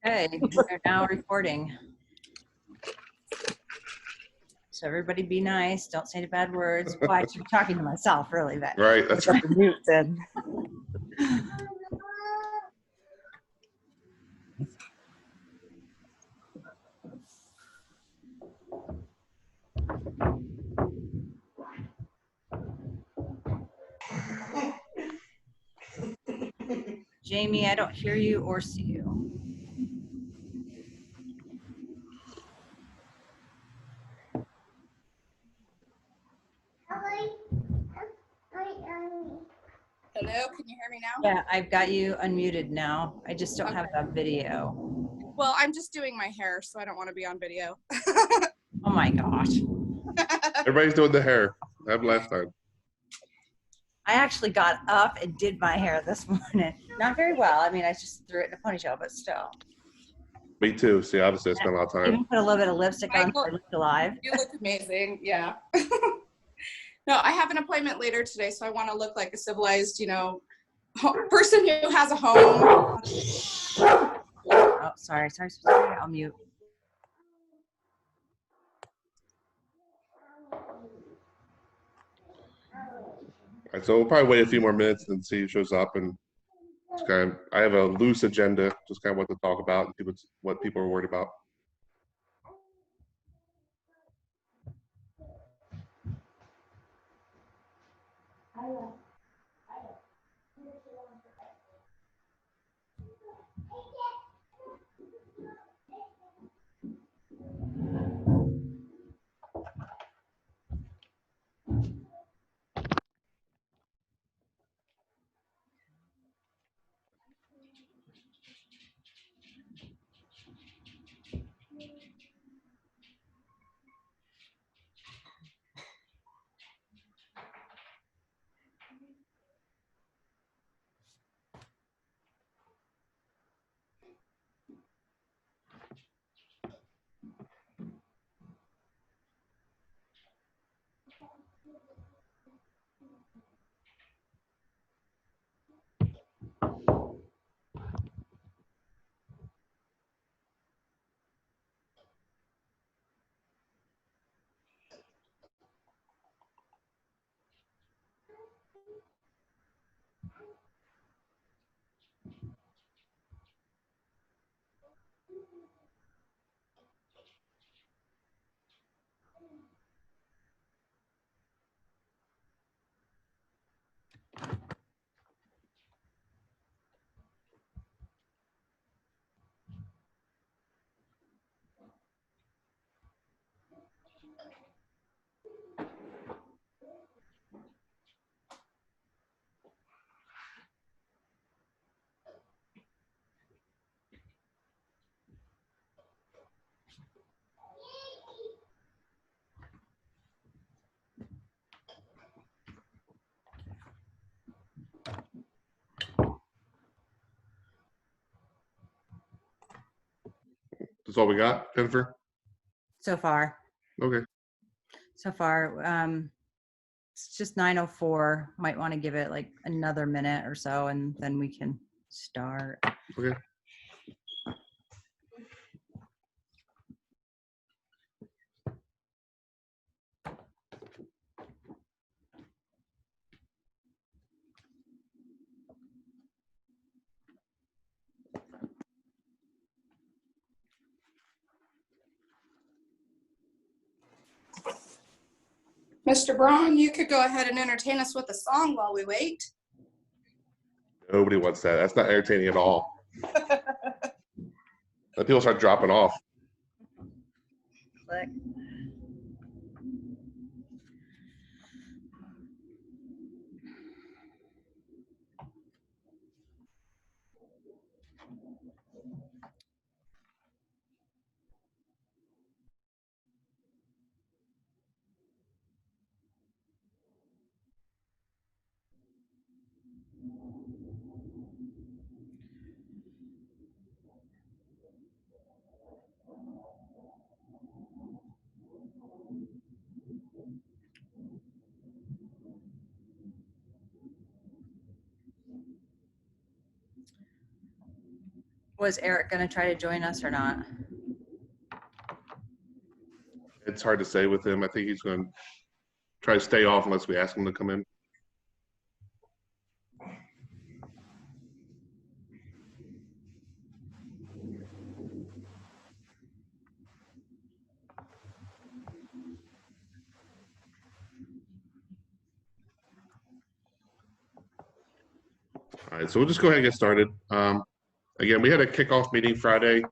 Okay, we're now recording. So everybody be nice. Don't say any bad words. Well, I'm talking to myself, really. But Right, that's right. Mute then. Jamie, I don't hear you or see you. Hello, can you hear me now? Yeah, I've got you unmuted now. I just don't have a video. Well, I'm just doing my hair, so I don't want to be on video. Oh my gosh. Everybody's doing the hair. I have last time. I actually got up and did my hair this morning. Not very well. I mean, I just threw it in a ponytail, but still. Me too. See, obviously I spent a lot of I time. even put a little bit of lipstick on so I Michael, looked alive. You look amazing, yeah. No, I have an appointment later today, so I want to look like a civilized, person who has a home. Oh, sorry. I'll mute. All right, so we'll probably wait a few more minutes and see who shows up. And just kind of, I have a loose agenda, just kind of what to talk about and what people are worried about. That's all we got, Jennifer? So far. Okay. So far. It's just 9:04. Might want to give it like another minute or so, and then we can start. Okay. Mr. Braun, you could go ahead and entertain us with a song while we wait. Nobody wants that. That's not entertaining at all. Let people start dropping off. Click. Was Eric going to try to join us or not? It's hard to say with him. I think he's going to try to stay off unless we ask him to come in. All right, so we'll just go ahead and get started. Again, we had a kickoff meeting Friday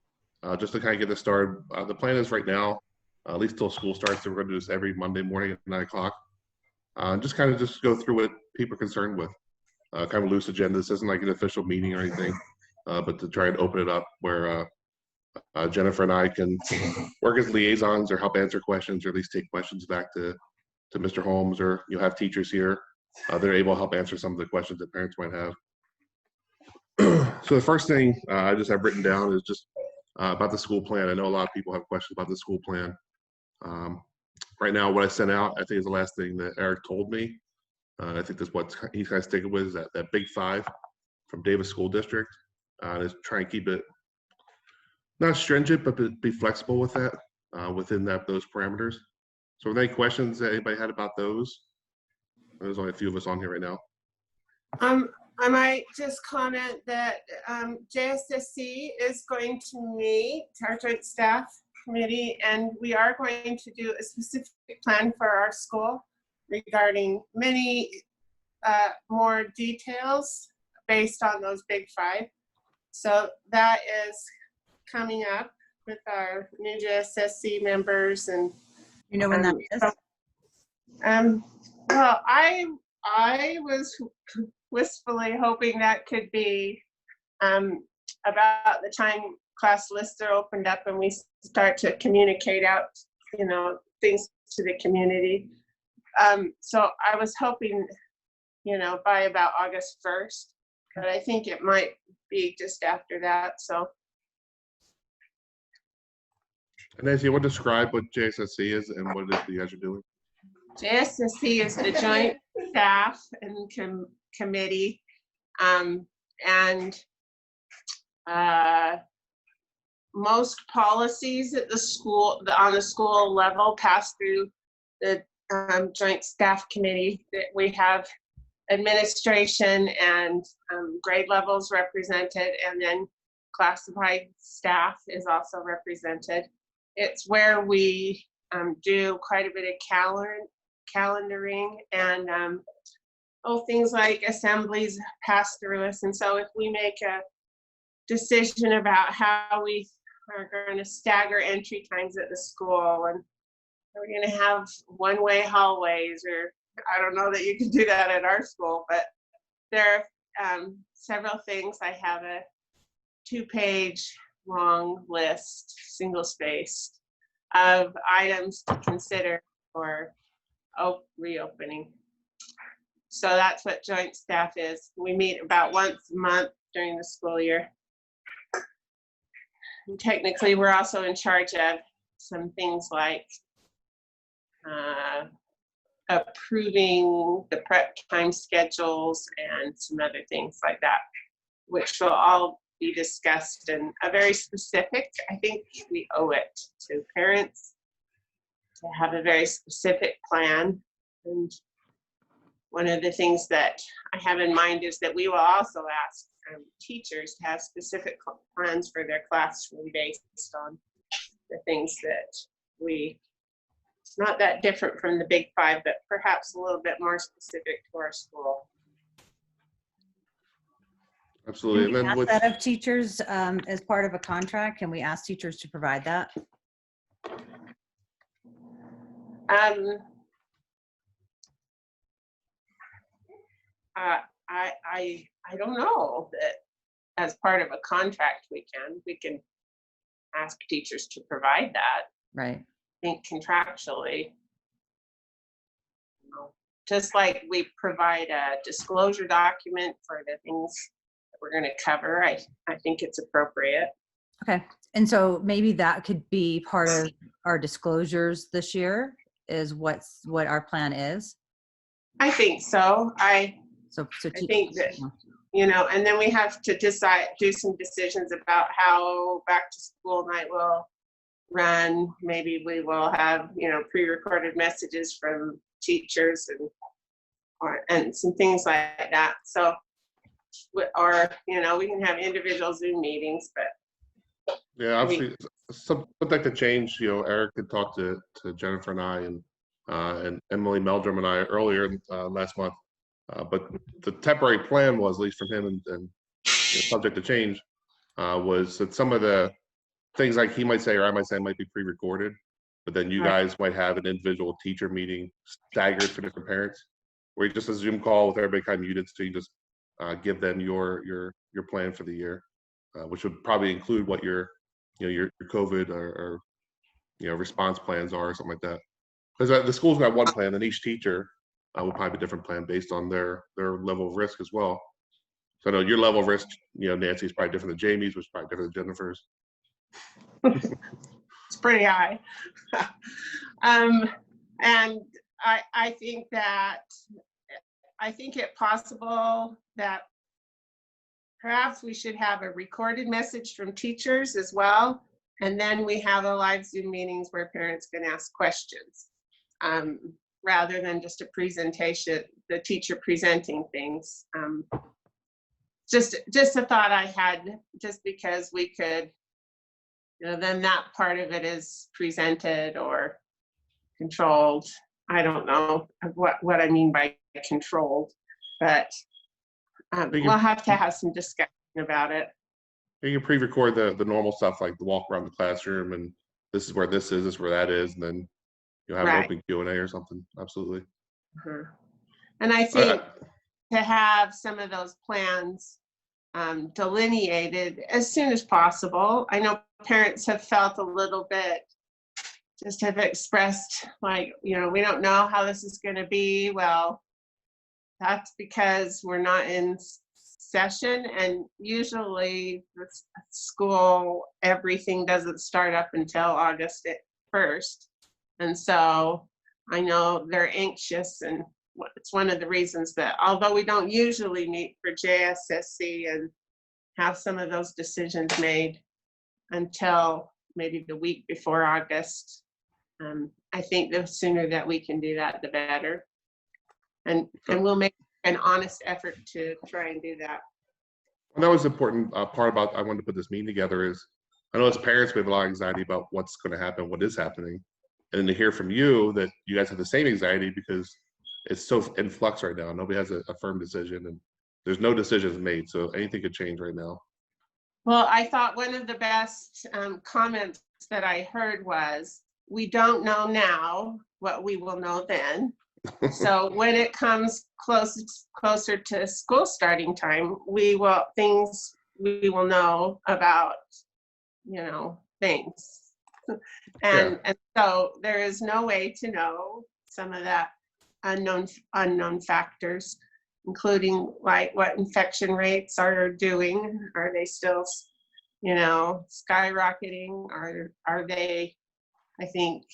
just to kind of get this started. The plan is right now, at least till school starts, so we're going to do this every Monday morning at 9 o'clock. Just kind of just go through what people are concerned with. Kind of a loose agenda. This isn't like an official meeting or anything, but to try and open it up where Jennifer and I can work as liaisons or help answer questions or at least take questions back to Mr. Holmes, or you'll have teachers here. They're able to help answer some of the questions that parents might have. So the first thing I just have written down is just about the school plan. I know a lot of people have questions about the school plan. Right now, what I sent out, I think is the last thing that Eric told me. I think that's what he's kind of sticking with, is that big 5 from Davis School District. Is try and keep it not stringent, but be flexible with that, within those parameters. So are there any questions that anybody had about those? There's only a few of us on here right now. I might just comment that JSSC is going to meet, our joint staff committee, and we are going to do a specific plan for our school regarding many more details based on those big 5. So that is coming up with our new JSSC members. And You know when that is? well, I was wistfully hoping that could be about the time class lists are opened up and we start to communicate out, things to the community. So I was hoping, by about August 1st, but I think it might be just after that. So. And Nancy, you want to describe what JSSC is and what it is that you guys are doing? JSSC is the Joint Staff and Committee, and most policies at the school, on the school level, pass through the Joint Staff Committee. That we have administration and grade levels represented, and then classified staff is also represented. It's where we do quite a bit of calendaring and things like assemblies pass through us. And so if we make a decision about how we are going to stagger entry times at the school, and are we going to have one-way hallways, or I don't know that you can do that at our school, but there are several things. I have a 2-page long list, single-spaced, of items to consider for reopening. So that's what joint staff is. We meet about once a month during the school year. And technically, we're also in charge of some things like approving the prep time schedules and some other things like that, which will all be discussed and a very specific. I think we owe it to parents to have a very specific plan. And one of the things that I have in mind is that we will also ask teachers to have specific plans for their classroom based on the things that it's not that different from the big 5, but perhaps a little bit more specific to our school. Absolutely. Can And we then ask with, that of teachers as part of a contract? Can we ask teachers to provide that? I don't know that as part of a contract we can ask teachers to provide that. Right. I think contractually, just like we provide a disclosure document for the things that we're going to cover, I think it's appropriate. Okay. And so maybe that could be part of our disclosures this year, is what our plan is. I think so. I So think that and then we have to do some decisions about how back to school night will run. Maybe we will have, pre-recorded messages from teachers and some things like that. So, or, we can have individual Zoom meetings, but Yeah, obviously, something like to change. Eric had talked to Jennifer and I, and Emily Meldrum and I earlier last month. But the temporary plan was, at least from him, and subject to change, was that some of the things like he might say or I might say might be pre-recorded, but then you Right. guys might have an individual teacher meeting staggered for different parents, where you just a Zoom call with everybody kind of muted, so you just give them your plan for the year, which would probably include what your COVID or response plans are or something like that. Because the school's got one plan, and each teacher will probably have a different plan based on their level of risk as well. So I know your level of risk, Nancy, is probably different than Jamie's, which is probably different than Jennifer's. It's pretty high. And I think it possible that perhaps we should have a recorded message from teachers as well. And then we have a live Zoom meetings where parents can ask questions, rather than just a presentation, the teacher presenting things. Just a thought I had, just because we could, then that part of it is presented or controlled. I don't know what I mean by controlled, but we'll have to have some discussion about it. You can pre-record the normal stuff, like the walk around the classroom, and this is where this is where that is, and then you'll have an open Q&A or something. Absolutely. And I think to have some of those plans delineated as soon as possible. I know parents have felt a little bit, just have expressed like, we don't know how this is going to be. Well, that's because we're not in session, and usually the school, everything doesn't start up until August 1st. And so I know they're anxious, and it's one of the reasons that although we don't usually meet for JSSC and have some of those decisions made until maybe the week before August, I think the sooner that we can do that, the better. And we'll make an honest effort to try and do that. And that was the important part about I wanted to put this meeting together is, I know as parents we have a lot of anxiety about what's going to happen, what is happening, and then to hear from you that you guys have the same anxiety because it's so in flux right now. Nobody has a firm decision, and there's no decisions made, so anything could change right now. Well, I thought one of the best comments that I heard was, we don't know now what we will know then. So when it comes closer to school starting time, we will know about, things. And so there is no way to know some of that unknown factors, including like what infection rates are doing. Are they still, skyrocketing? Are they, I think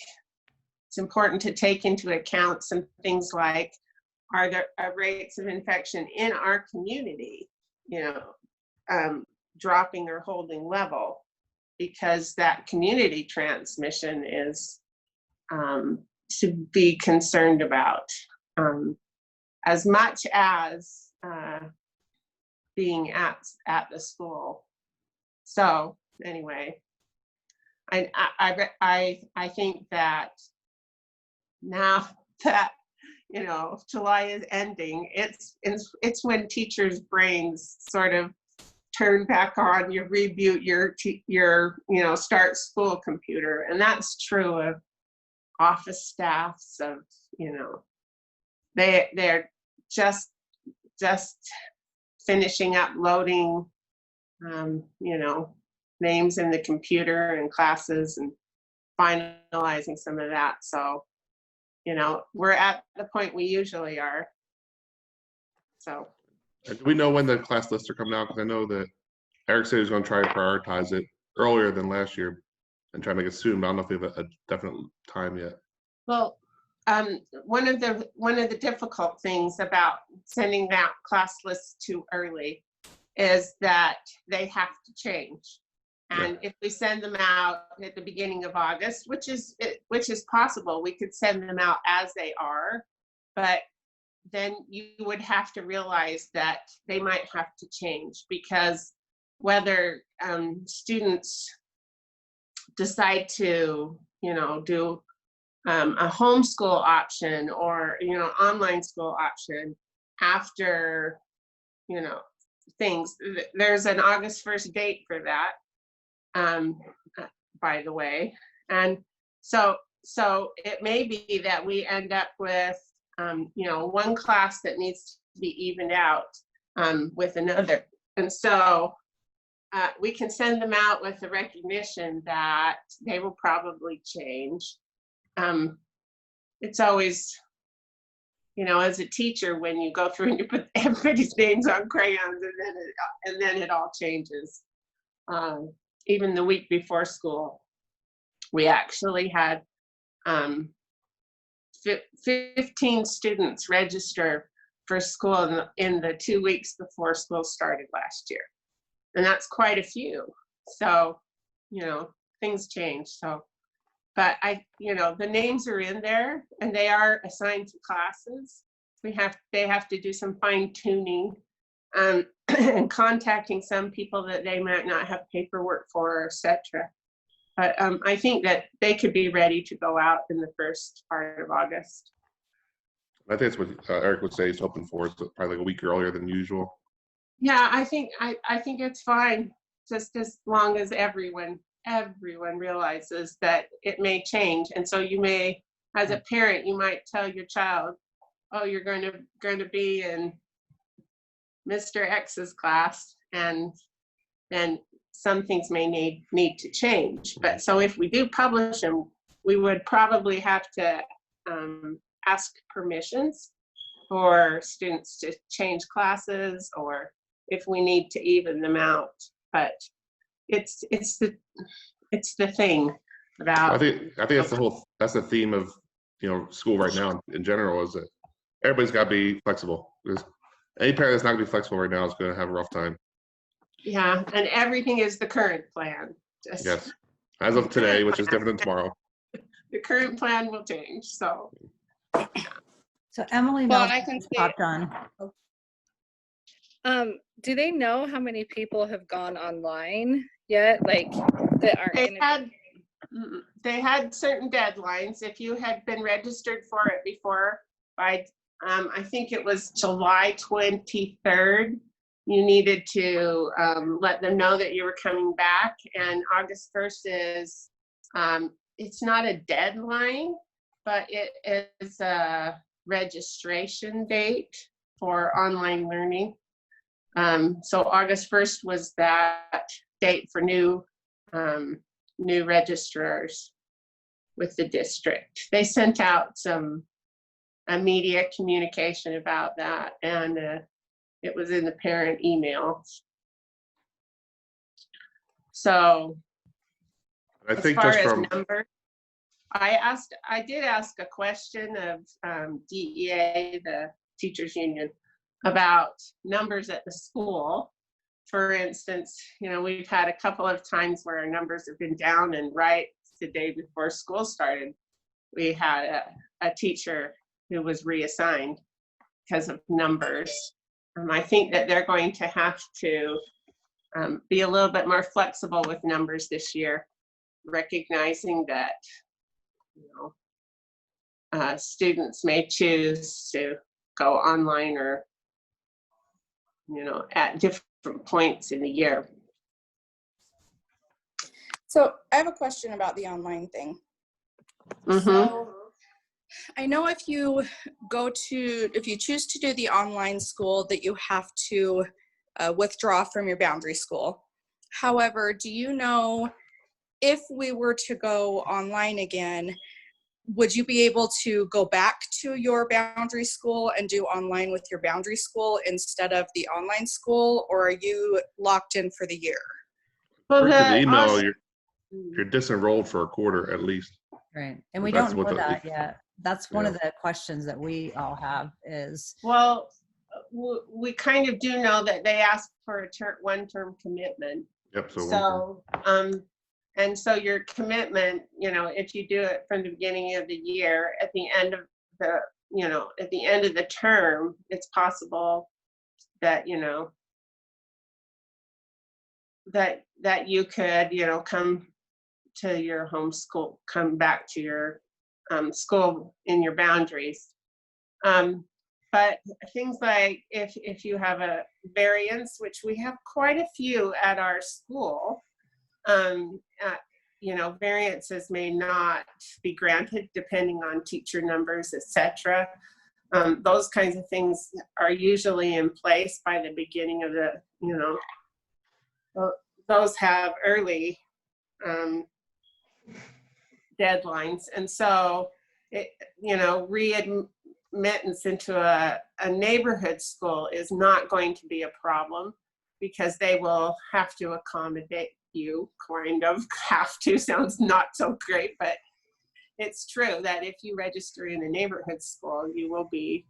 it's important to take into account some things like, are there rates of infection in our community, dropping or holding level, because that community transmission is to be concerned about, as much as being at the school. So anyway, I think that now that July is ending, it's when teachers' brains sort of turn back on. You reboot your start school computer, and that's true of office staffs, of they're just finishing up loading names in the computer and classes and finalizing some of that. So we're at the point we usually are. So do we know when the class lists are coming out? Because I know that Eric said he was going to try to prioritize it earlier than last year and try to make it soon. I don't know if we have a definite time yet. well, one of the difficult things about sending out class lists too early is that they have to change. And if we send them out at the beginning of August, which is possible, we could send them out as they are, but then you would have to realize that they might have to change, because whether students decide to, do a homeschool option or, online school option after, things, there's an August 1st date for that, by the way. And so it may be that we end up with, one class that needs to be evened out with another. And so we can send them out with the recognition that they will probably change. It's always, as a teacher, when you go through and you put everybody's names on crayons and then it all changes. Even the week before school, we actually had 15 students register for school in the 2 weeks before school started last year. And that's quite a few. So, things change. So, but the names are in there and they are assigned to classes. They have to do some fine tuning and contacting some people that they might not have paperwork for, etc. But I think that they could be ready to go out in the first part of August. I think that's what Eric would say he's hoping for, is probably like a week earlier than usual. Yeah, I think it's fine, just as long as everyone realizes that it may change. And so you may, as a parent, you might tell your child, oh, you're going to be in Mr. X's class, and then some things may need to change. But so if we do publish them, we would probably have to ask permissions for students to change classes, or if we need to even them out. But it's the thing about. I think that's the theme of school right now in general, is that everybody's got to be flexible. Because any parent that's not going to be flexible right now is going to have a rough time. Yeah, and everything is the current plan. Yes, as of today, which is different than tomorrow. The current plan will change. So Emily Well, Nelson I can say, popped on. Do they know how many people have gone online yet? Like that aren't. They had certain deadlines. If you had been registered for it before, by I think it was July 23rd, you needed to let them know that you were coming back. And August 1st is, it's not a deadline, but it is a registration date for online learning. So August 1st was that date for new registrars with the district. They sent out some media communication about that, and it was in the parent emails. So I think as far just as from numbers, I did ask a question of DEA, the teachers union, about numbers at the school. For instance, we've had a couple of times where our numbers have been down, and right the day before school started, we had a teacher who was reassigned because of numbers. I think that they're going to have to be a little bit more flexible with numbers this year, recognizing that students may choose to go online or at different points in the year. so I have a question about the online thing. Mm-hmm. So I know if you choose to do the online school, that you have to withdraw from your boundary school. However, do you know if we were to go online again, would you be able to go back to your boundary school and do online with your boundary school instead of the online school, or are you locked in for the year? Well, the email, you're disenrolled for a quarter at least. Right. And we That's don't know what that yet. That's one of the questions that we all have is, Well, we kind of do know that they ask for a one-term commitment. Yep. So, And so your commitment, if you do it from the beginning of the year, at the end of the term, it's possible that, that you could, come to your home school, come back to your school in your boundaries. But things like if you have a variance, which we have quite a few at our school, variances may not be granted depending on teacher numbers, etc. Those kinds of things are usually in place by the beginning of those have early deadlines. And so, readmittance into a neighborhood school is not going to be a problem because they will have to accommodate you, kind of. Have to sounds not so great, but it's true that if you register in a neighborhood school, you will be,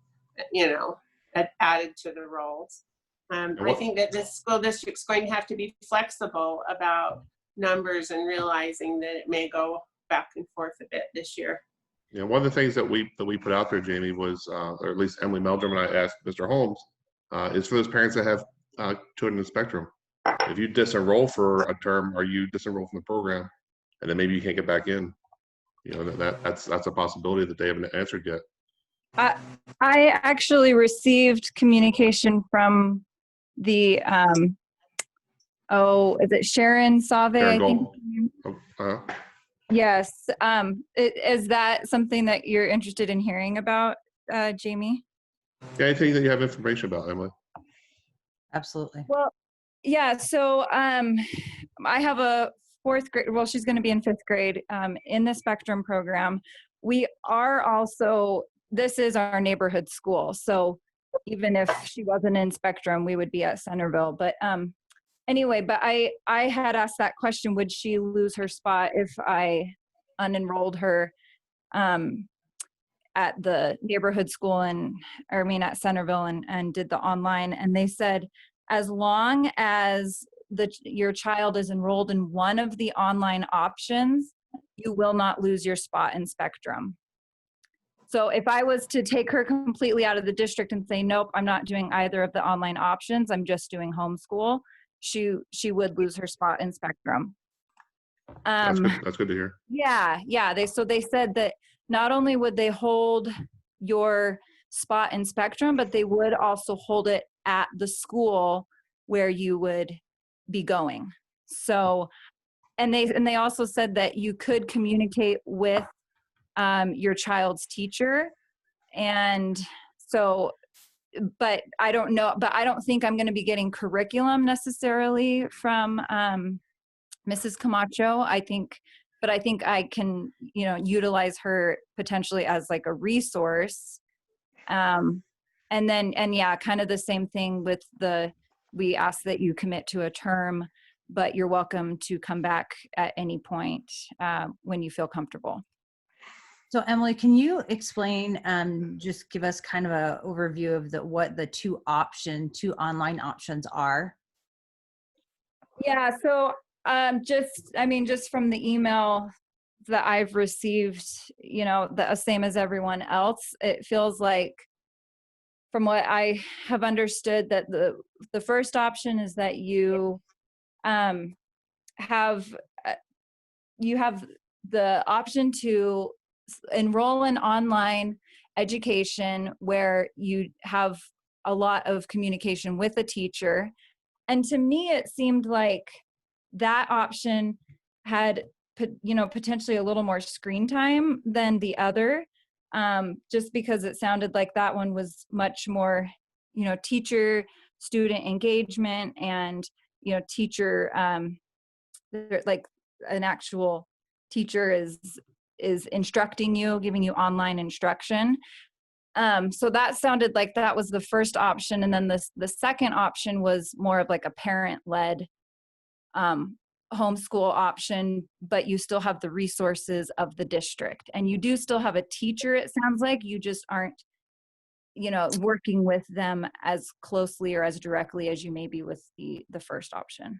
added to the rolls. I think that this school district's going to have to be flexible about numbers and realizing that it may go back and forth a bit this year. Yeah, one of the things that we put out there, Jamie, was, or at least Emily Meldrum and I asked Mr. Holmes, is for those parents that have children in the spectrum. If you disenroll for a term, or you disenroll from the program, and then maybe you can't get back in, that's a possibility that they haven't answered yet. I actually received communication from the is it Sharon Save? I think. Yes. Is that something that you're interested in hearing about, Jamie? Yeah, anything that you have information about, Emily? absolutely. Well, yeah. So I have a 4th grade. Well, she's going to be in 5th grade in the Spectrum program. We are also, this is our neighborhood school. So even if she wasn't in Spectrum, we would be at Centerville. But anyway, but I had asked that question, would she lose her spot if I unenrolled her at the neighborhood school at Centerville and did the online? And they said, as long as your child is enrolled in one of the online options, you will not lose your spot in Spectrum. So if I was to take her completely out of the district and say, nope, I'm not doing either of the online options, I'm just doing homeschool, she would lose her spot in Spectrum. That's good to hear. Yeah. They said that not only would they hold your spot in Spectrum, but they would also hold it at the school where you would be going. So, and they also said that you could communicate with your child's teacher. And so, but I don't know, but I don't think I'm going to be getting curriculum necessarily from Mrs. Camacho. I think I can, utilize her potentially as like a resource. And yeah, kind of the same thing with we ask that you commit to a term, but you're welcome to come back at any point when you feel comfortable. So Emily, can you explain, just give us kind of an overview of what the two online options are? Yeah, so just from the email that I've received, the same as everyone else, it feels like, from what I have understood, that the first option is that you have the option to enroll in online education where you have a lot of communication with a teacher. And to me, it seemed like that option had, potentially a little more screen time than the other, just because it sounded like that one was much more, teacher student engagement and, teacher, like an actual teacher is instructing you, giving you online instruction. So that sounded like that was the first option. And then the second option was more of like a parent-led homeschool option, but you still have the resources of the district. And you do still have a teacher, it sounds like. You just aren't, working with them as closely or as directly as you may be with the first option.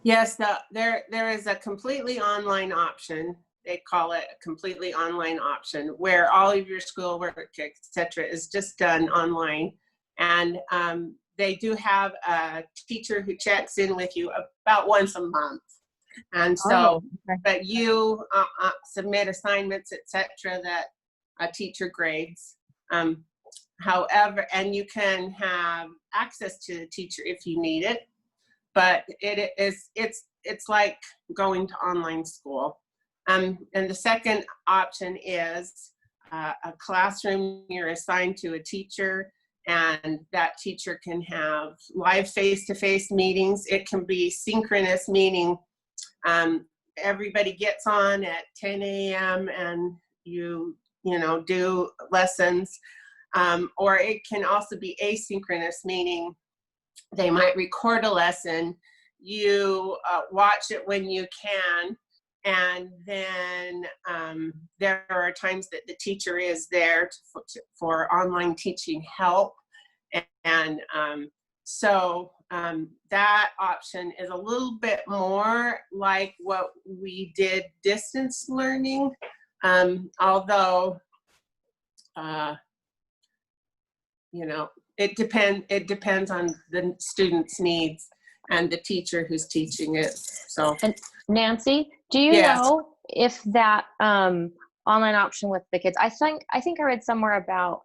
Yes, there is a completely online option. They call it a completely online option, where all of your schoolwork, et cetera, is just done online. And they do have a teacher who checks in with you about once a month. And so, okay. but you submit assignments, et cetera, that a teacher grades. However, and you can have access to the teacher if you need it. But it's like going to online school. And the second option is a classroom. You're assigned to a teacher, and that teacher can have live face-to-face meetings. It can be synchronous, meaning everybody gets on at 10 a.m. and you do lessons. Or it can also be asynchronous, meaning they might record a lesson, you watch it when you can, and then there are times that the teacher is there for online teaching help. And so that option is a little bit more like what we did distance learning, although it depends on the student's needs and the teacher who's teaching it. So, and Nancy, do you Yes. know if that online option with the kids, I think I read somewhere about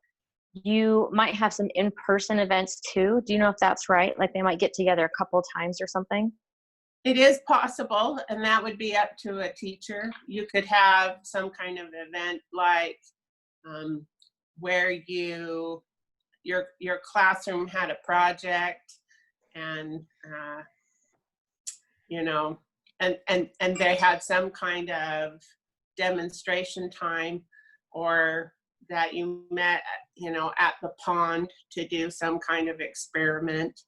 you might have some in-person events too. Do you know if that's right? Like they might get together a couple of times or something? it is possible, and that would be up to a teacher. You could have some kind of event like where your classroom had a project, and and they had some kind of demonstration time, or that you met at the pond to do some kind of experiment.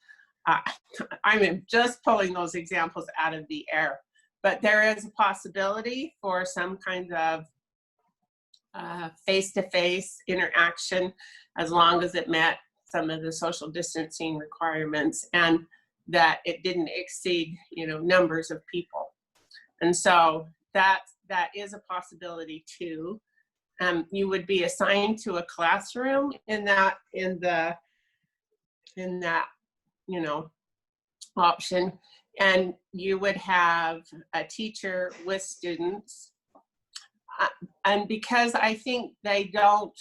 I'm just pulling those examples out of the air, but there is a possibility for some kind of face-to-face interaction, as long as it met some of the social distancing requirements and that it didn't exceed, numbers of people. And so that is a possibility too. You would be assigned to a classroom in that option, and you would have a teacher with students. And because I think they don't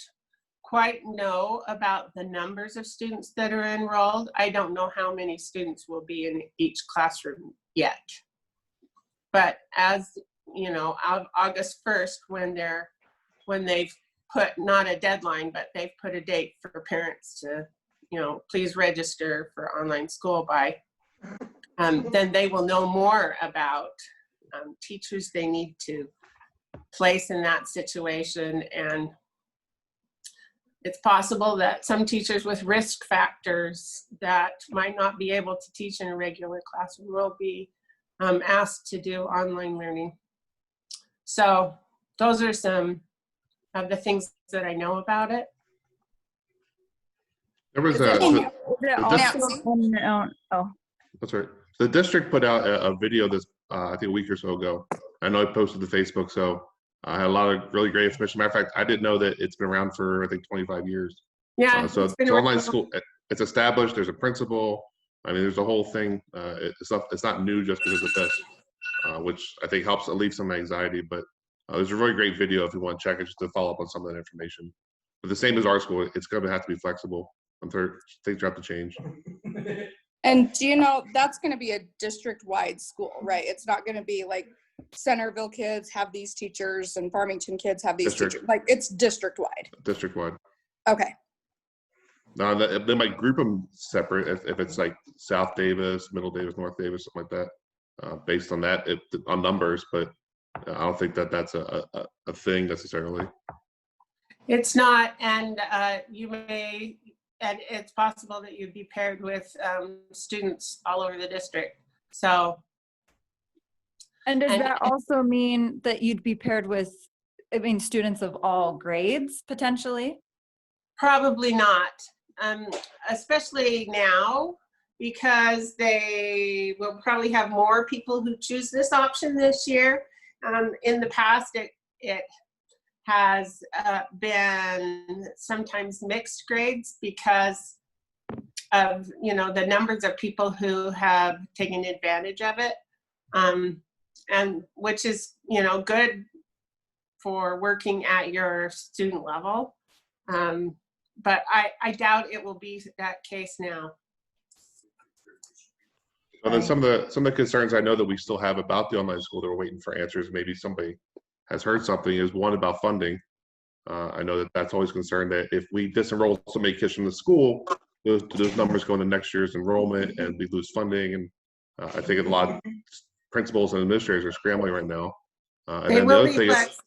quite know about the numbers of students that are enrolled, I don't know how many students will be in each classroom yet. But as August 1st, when they've put not a deadline, but they've put a date for parents to, please register for online school by, then they will know more about teachers they need to place in that situation. And it's possible that some teachers with risk factors that might not be able to teach in a regular classroom will be asked to do online learning. So those are some of the things that I know about it. There was Nancy. that's right. The district put out a video this, I think a week or so ago. I know I posted to Facebook, so I had a lot of really great information. Matter of fact, I didn't know that it's been around for, I think, 25 years. Yeah, So it's been it's online around. school. It's established. There's a principal. I mean, there's a whole thing. It's not new just because of this, which I think helps alleviate some anxiety. But there's a really great video if you want to check it, just to follow up on some of that information. But the same as our school, it's going to have to be flexible. Things have to change. And do you know that's going to be a district-wide school, right? It's not going to be like Centerville kids have these teachers and Farmington kids have these teachers. Like it's district-wide. District-wide. Okay. Now they might group them separate if it's like South Davis, Middle Davis, North Davis, something like that, based on that on numbers. But I don't think that's a thing necessarily. It's not, and and it's possible that you'd be paired with students all over the district. So And does And- that also mean that you'd be paired with, I mean, students of all grades potentially? Probably not, especially now, because they will probably have more people who choose this option this year. In the past, it has been sometimes mixed grades because of, you know, the numbers of people who have taken advantage of it, and which is, you know, good for working at your student level. But I doubt it will be that case now. And then some of the concerns I know that we still have about the online school that we're waiting for answers. Maybe somebody has heard something. Is one about funding. I know that that's always concerned that if we disenroll so many kids from the school, those numbers go into next year's enrollment and we lose funding. And I think a lot of principals and administrators are scrambling right now. And They then the will other be thing less.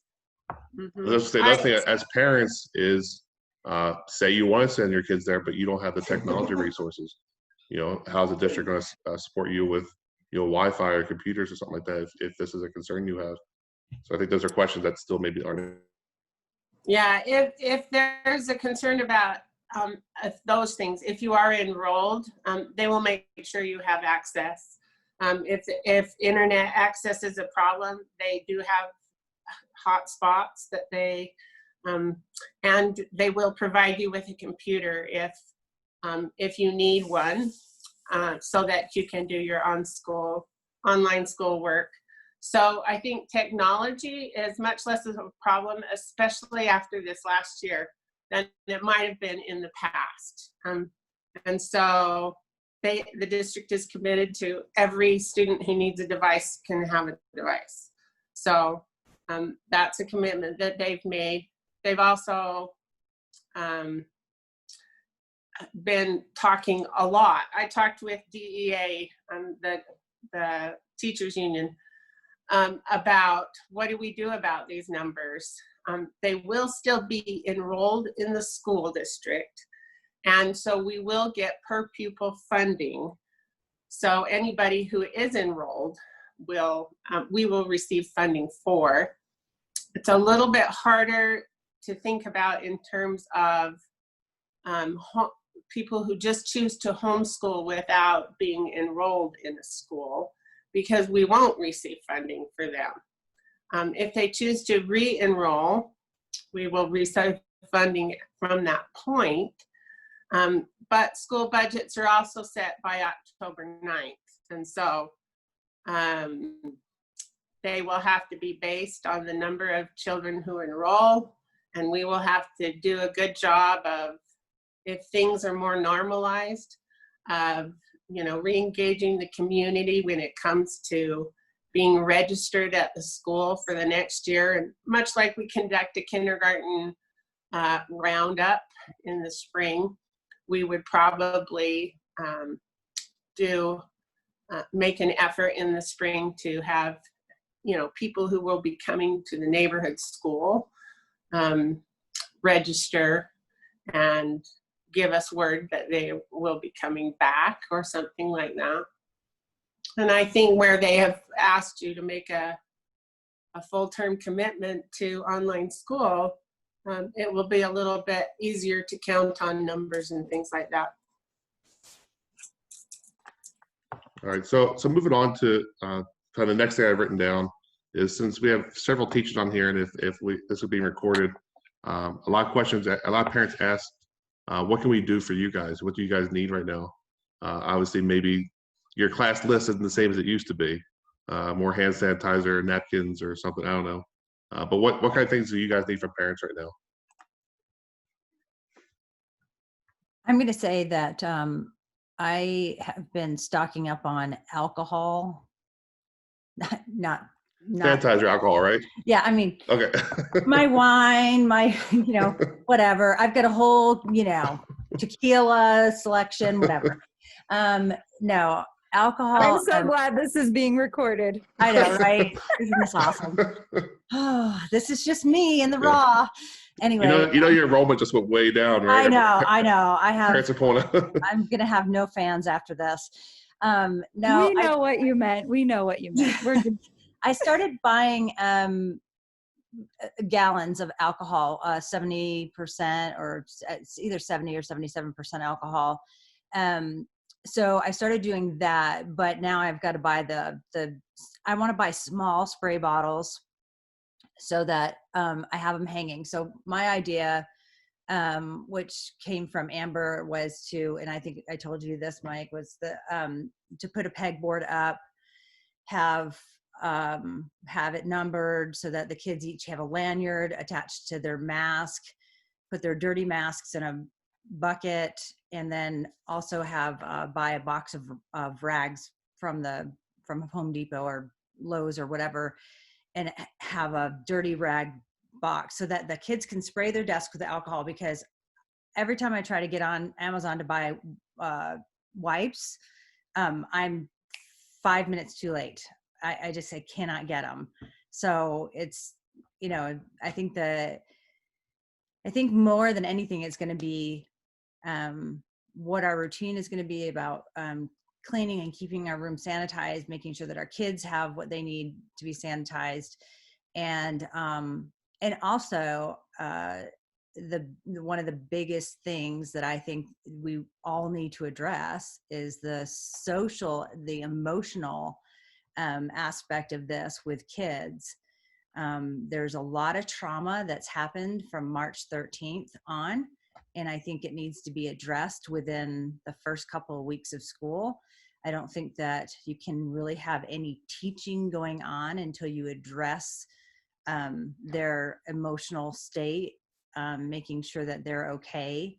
is, the other thing as parents is, say you want to send your kids there, but you don't have the technology resources. You know, how's the district going to support you with, you know, Wi-Fi or computers or something like that if this is a concern you have? So I think those are questions that still maybe aren't. Yeah, if there's a concern about those things, if you are enrolled, they will make sure you have access. If internet access is a problem, they do have hotspots that they, and they will provide you with a computer if you need one, so that you can do your online school work. So I think technology is much less of a problem, especially after this last year, than it might have been in the past. And so the district is committed to every student who needs a device can have a device. So that's a commitment that they've made. They've also been talking a lot. I talked with DEA, the teachers union, about what do we do about these numbers. They will still be enrolled in the school district, and so we will get per pupil funding. So anybody who is enrolled we will receive funding for. It's a little bit harder to think about in terms of people who just choose to homeschool without being enrolled in a school, because we won't receive funding for them. If they choose to re-enroll, we will receive funding from that point. But school budgets are also set by October 9th. And so they will have to be based on the number of children who enroll. And we will have to do a good job of, if things are more normalized, you know, re-engaging the community when it comes to being registered at the school for the next year. And much like we conduct a kindergarten roundup in the spring, we would probably make an effort in the spring to have, you know, people who will be coming to the neighborhood school register and give us word that they will be coming back or something like that. And I think where they have asked you to make a full-term commitment to online school, it will be a little bit easier to count on numbers and things like that. All right, so moving on to kind of the next thing I've written down is, since we have several teachers on here, and if this is being recorded, a lot of questions, a lot of parents asked, what can we do for you guys? What do you guys need right now? Obviously, maybe your class list isn't the same as it used to be. More hand sanitizer, napkins, or something, I don't know. But what kind of things do you guys need from parents right now? I'm going to say that I have been stocking up on alcohol. Not Sanitizer, alcohol, right? Yeah, I mean, Okay. my wine, my, you know, whatever. I've got a whole, you know, tequila selection, whatever. No, alcohol. I'm so glad this is being recorded. I know, right? Isn't this awesome? Oh, this is just me in the raw. Anyway. You know, your enrollment just went way down, right? I know. I have. Parents are pulling up. I'm going to have no fans after this. No, we know what you meant. We know what you meant. We're good. I started buying gallons of alcohol, 70% or it's either 70 or 77% alcohol. So I started doing that, but now I've got to buy I want to buy small spray bottles so that I have them hanging. So my idea, which came from Amber, was to, and I think I told you this, Mike, was to put a pegboard up, have it numbered so that the kids each have a lanyard attached to their mask, put their dirty masks in a bucket, and then also have buy a box of rags from Home Depot or Lowe's or whatever, and have a dirty rag box so that the kids can spray their desk with alcohol. Because every time I try to get on Amazon to buy wipes, I'm 5 minutes too late. I just cannot get them. So it's, I think more than anything, it's going to be what our routine is going to be about, cleaning and keeping our room sanitized, making sure that our kids have what they need to be sanitized. And also one of the biggest things that I think we all need to address is the emotional aspect of this with kids. There's a lot of trauma that's happened from March 13th on, and I think it needs to be addressed within the first couple of weeks of school. I don't think that you can really have any teaching going on until you address their emotional state, making sure that they're okay,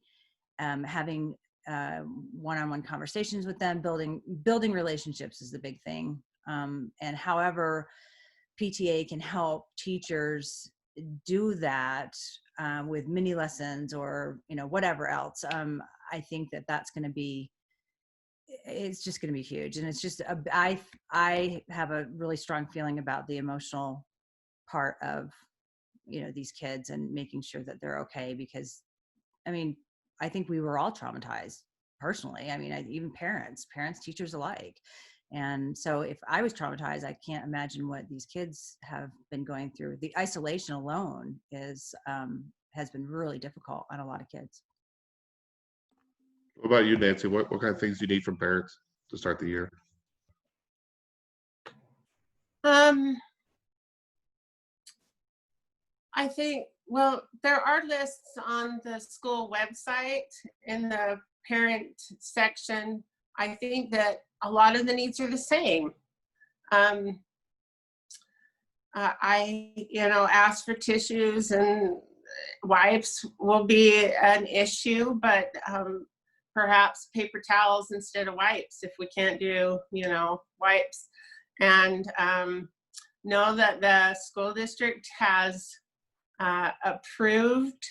having one-on-one conversations with them, building relationships is the big thing. And however PTA can help teachers do that with mini lessons or whatever else, I think that's going to be, it's just going to be huge. And it's just I have a really strong feeling about the emotional part of these kids and making sure that they're okay, because I think we were all traumatized personally. Even parents, teachers alike. And so if I was traumatized, I can't imagine what these kids have been going through. The isolation alone has been really difficult on a lot of kids. What about you, Nancy? What kind of things do you need from parents to start the year? I think, well, there are lists on the school website in the parent section. I think that a lot of the needs are the same. I asked for tissues, and wipes will be an issue, but perhaps paper towels instead of wipes if we can't do wipes. And know that the school district has approved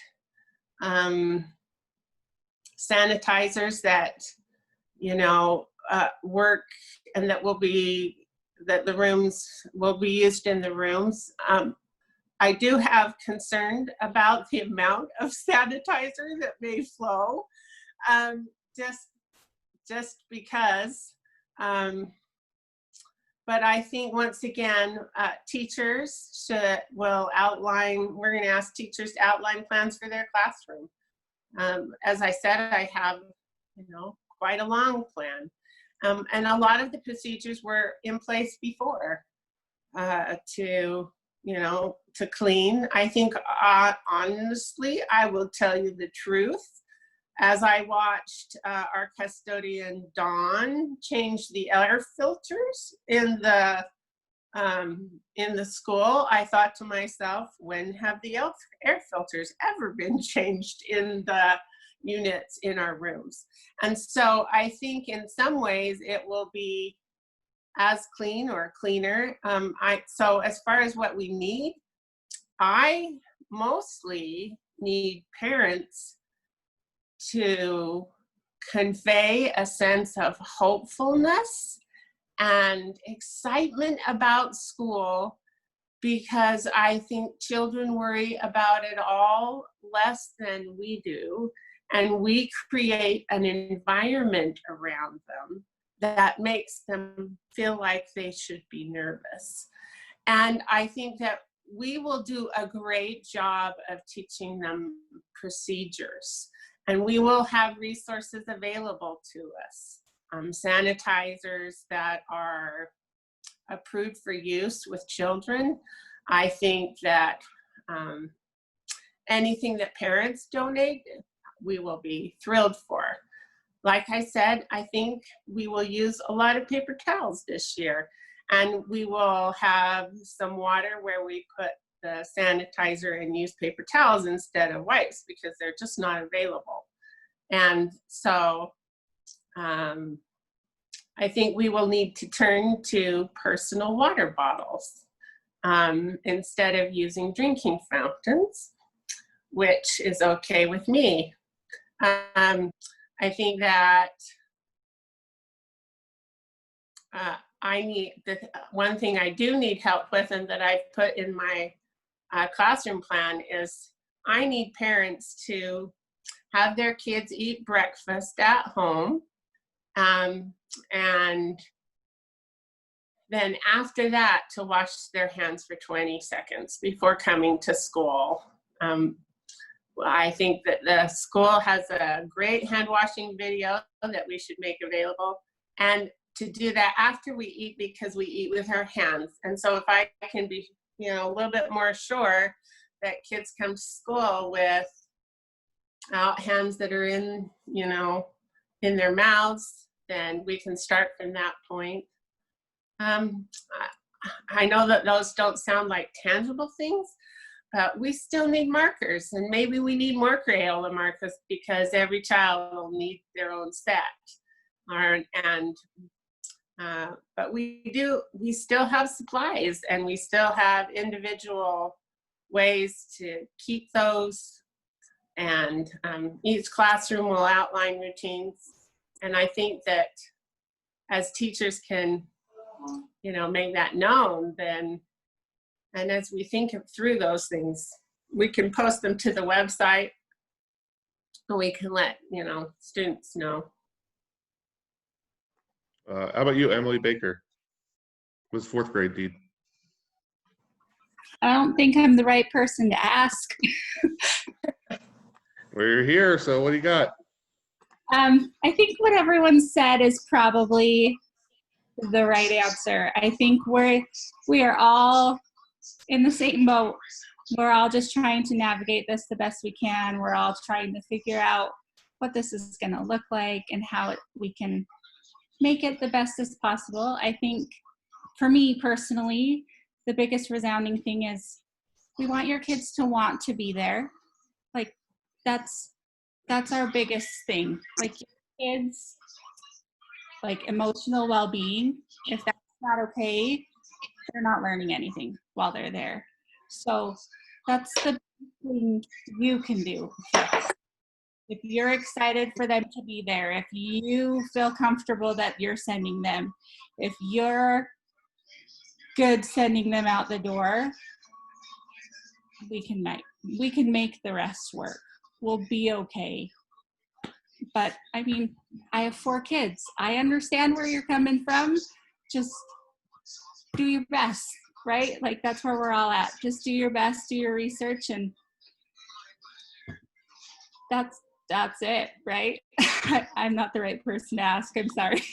sanitizers that work, and that the rooms will be used in the rooms. I do have concern about the amount of sanitizer that may flow, just because. But I think, once again, teachers we're going to ask teachers to outline plans for their classroom. As I said, I have, quite a long plan. And a lot of the procedures were in place before to clean. I think, honestly, I will tell you the truth. As I watched our custodian, Dawn, change the air filters in the school, I thought to myself, when have the air filters ever been changed in the units in our rooms? And so I think in some ways it will be as clean or cleaner. So as far as what we need, I mostly need parents to convey a sense of hopefulness and excitement about school, because I think children worry about it all less than we do, and we create an environment around them that makes them feel like they should be nervous. And I think that we will do a great job of teaching them procedures, and we will have resources available to us. Sanitizers that are approved for use with children. I think that anything that parents donate, we will be thrilled for. Like I said, I think we will use a lot of paper towels this year, and we will have some water where we put the sanitizer and use paper towels instead of wipes because they're just not available. And so I think we will need to turn to personal water bottles instead of using drinking fountains, which is okay with me. I think that one thing I do need help with, and that I've put in my classroom plan, is I need parents to have their kids eat breakfast at home. And then after that, to wash their hands for 20 seconds before coming to school. I think that the school has a great hand washing video that we should make available, and to do that after we eat, because we eat with our hands. And so if I can be, a little bit more sure that kids come to school with hands that are in their mouths, then we can start from that point. I know that those don't sound like tangible things, but we still need markers, and maybe we need more Crayola markers because every child will need their own set. But we still have supplies, and we still have individual ways to keep those, and each classroom will outline routines. And I think that as teachers can, make that known, then, and as we think through those things, we can post them to the website, and we can let, students know. How about you, Emily Baker? What's fourth grade need? I don't think I'm the right person to ask. Well, you're here, so what do you got? I think what everyone said is probably the right answer. I think we are all in the same boat. We're all just trying to navigate this the best we can. We're all trying to figure out what this is going to look like and how we can make it the best as possible. I think for me personally, the biggest resounding thing is we want your kids to want to be there. Like that's our biggest thing. Like kids, like emotional well-being, if that's not okay, they're not learning anything while they're there. So that's the thing you can do. If you're excited for them to be there, if you feel comfortable that you're sending them, if you're good sending them out the door, we can make the rest work. We'll be okay. But I mean, I have 4 kids. I understand where you're coming from. Just do your best, right? Like that's where we're all at. Just do your best, do your research, and that's it, right? I'm not the right person to ask. I'm sorry.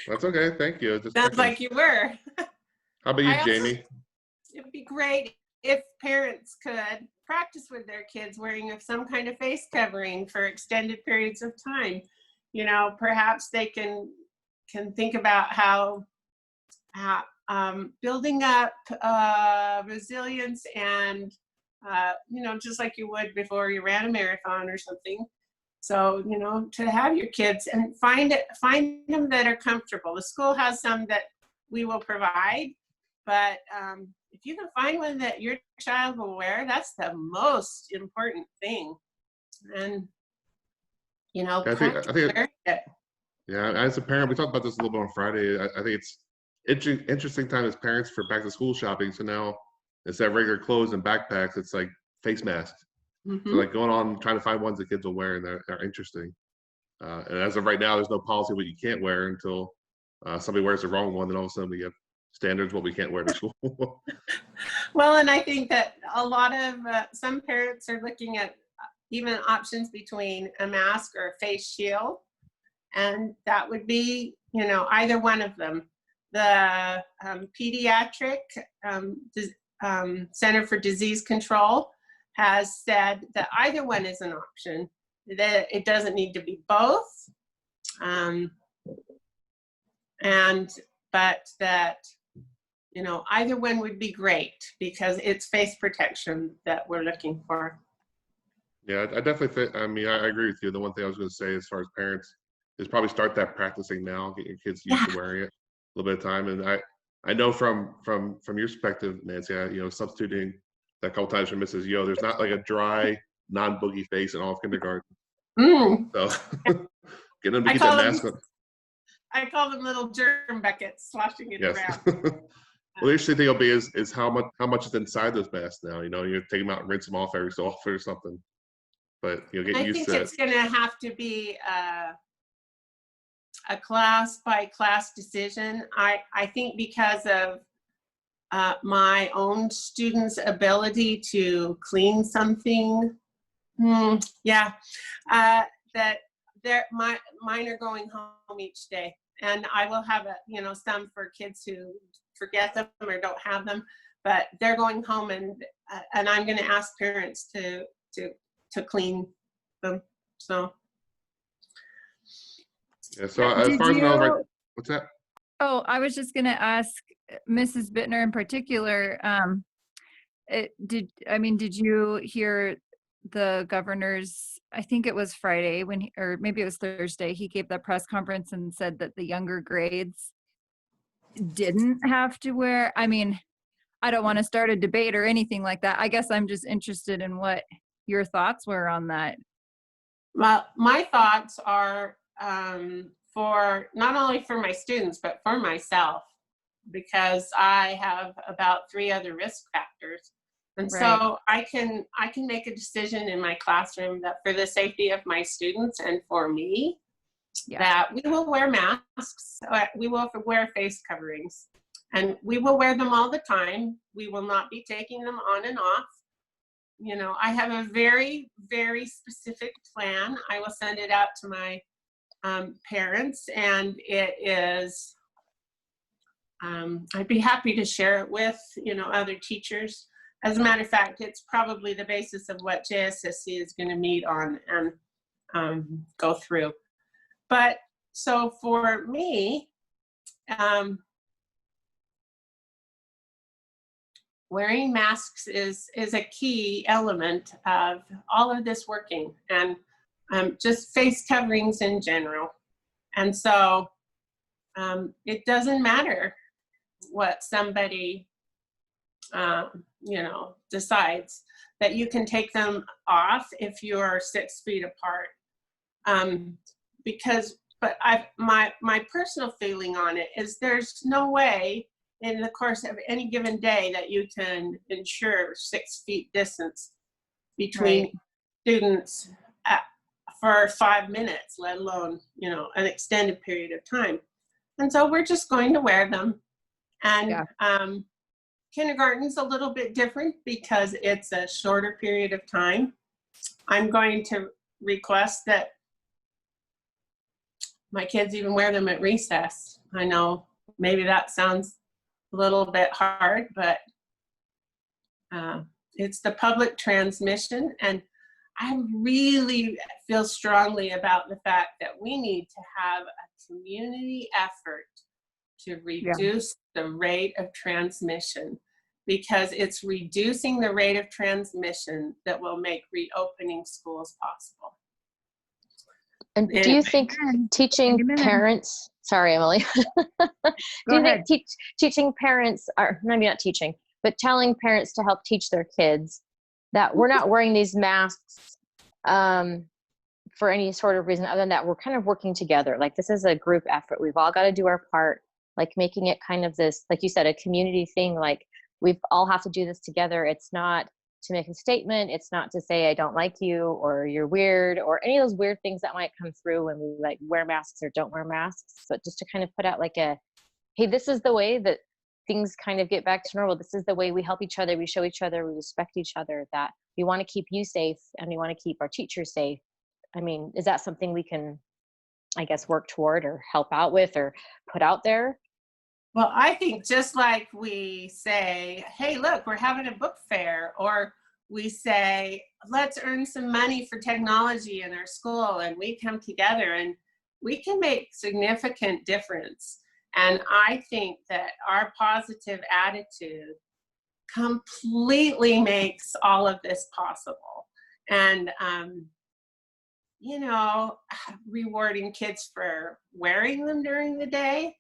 That's okay. Thank you. Sounds like you were. How about you, Jamie? It'd be great if parents could practice with their kids wearing some kind of face covering for extended periods of time. Perhaps they can think about how building up resilience and, just like you would before you ran a marathon or something. So, to have your kids and find them that are comfortable. The school has some that we will provide, but if you can find one that your child will wear, that's the most important thing. And, I think yeah, as a parent, we talked about this a little bit on Friday. I think it's interesting time as parents for back to school shopping. So now instead of regular clothes and backpacks, it's like face masks. Mm-hmm. So like going on trying to find ones that kids will wear, and they're interesting. And as of right now, there's no policy what you can't wear until somebody wears the wrong one. Then all of a sudden we have standards what we can't wear to school. Well, and I think that a lot of, some parents are looking at even options between a mask or a face shield. And that would be, either one of them. The pediatric Center for Disease Control has said that either one is an option, that it doesn't need to be both. But that, either one would be great because it's face protection that we're looking for. Yeah, I definitely think, I mean, I agree with you. The one thing I was going to say as far as parents is probably start that practicing now, get your kids used to wearing it a little bit of time. And I know from your perspective, Nancy, substituting that couple times for Mrs. Yo, there's not like a dry, non-boogie face in all of kindergarten. So get them to get that mask on. I call them little germ buckets sloshing it around. Well, the interesting thing will be is how much is inside those masks now. You take them out and rinse them off every so often or something. But get used to it. I think it's going to have to be a class by class decision. I think because of my own students' ability to clean something, that mine are going home each day, and I will have some for kids who forget them or don't have them, but they're going home, and I'm going to ask parents to clean them. So. Yeah. So as far as I know, what's that? Oh, I was just going to ask Mrs. Bittner in particular. Did you hear the governor's? I think it was Friday or maybe it was Thursday. He gave that press conference and said that the younger grades didn't have to wear. I mean, I don't want to start a debate or anything like that. I guess I'm just interested in what your thoughts were on that. Well, my thoughts are for not only for my students, but for myself, because I have about 3 other risk factors. And so I can make a decision in my classroom that for the safety of my students and for me, that we will wear masks, we will wear face coverings, and we will wear them all the time. We will not be taking them on and off. I have a very, very specific plan. I will send it out to my parents, and it is, I'd be happy to share it with, other teachers. As a matter of fact, it's probably the basis of what JSSC is going to meet on and go through. But so for me, wearing masks is a key element of all of this working, and just face coverings in general. And so it doesn't matter what somebody decides, that you can take them off if you're 6 feet apart. But my personal feeling on it is there's no way in the course of any given day that you can ensure 6 feet distance between students for 5 minutes, let alone, an extended period of time. And so we're just going to wear them. And kindergarten's a little bit different because it's a shorter period of time. I'm going to request that my kids even wear them at recess. I know maybe that sounds a little bit hard, but it's the public transmission. And I really feel strongly about the fact that we need to have a community effort to reduce the rate of transmission, because it's reducing the rate of transmission that will make reopening schools possible. And do you think teaching parents, sorry, Emily, do you think teaching parents, or maybe not teaching, but telling parents to help teach their kids that we're not wearing these masks for any sort of reason other than that we're kind of working together? Like, this is a group effort. We've all got to do our part, like making it kind of this, like you said, a community thing. Like, we all have to do this together. It's not to make a statement. It's not to say I don't like you or you're weird or any of those weird things that might come through when we like wear masks or don't wear masks, but just to kind of put out like a, hey, this is the way that things kind of get back to normal, this is the way we help each other, we show each other, we respect each other, that we want to keep you safe and we want to keep our teachers safe. I mean, is that something we can, I guess, work toward or help out with or put out there? Well, I think just like we say, hey, look, we're having a book fair, or we say, let's earn some money for technology in our school, and we come together and we can make significant difference. And I think that our positive attitude completely makes all of this possible. And, you know, rewarding kids for wearing them during the day,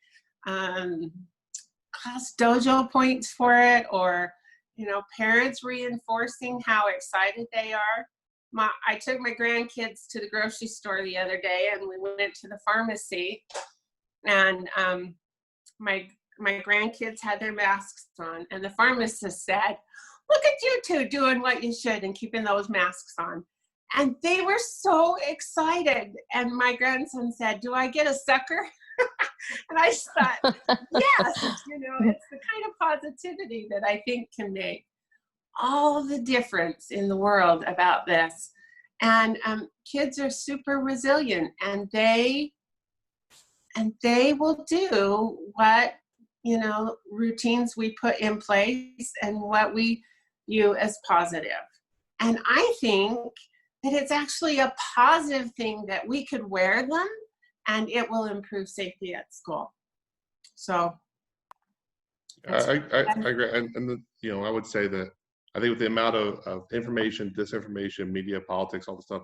class dojo points for it, or, you know, parents reinforcing how excited they are. I took my grandkids to the grocery store the other day, and we went to the pharmacy, and my grandkids had their masks on, and the pharmacist said, look at you two doing what you should and keeping those masks on. And they were so excited. And my grandson said, do I get a sucker? And I just thought, yes, you know, it's the kind of positivity that I think can make all the difference in the world about this. And kids are super resilient, and they will do what, you know, routines we put in place and what we view as positive. And I think that it's actually a positive thing that we could wear them and it will improve safety at school. So I agree. And you know, I would say that I think with the amount of information, disinformation, media, politics, all the stuff,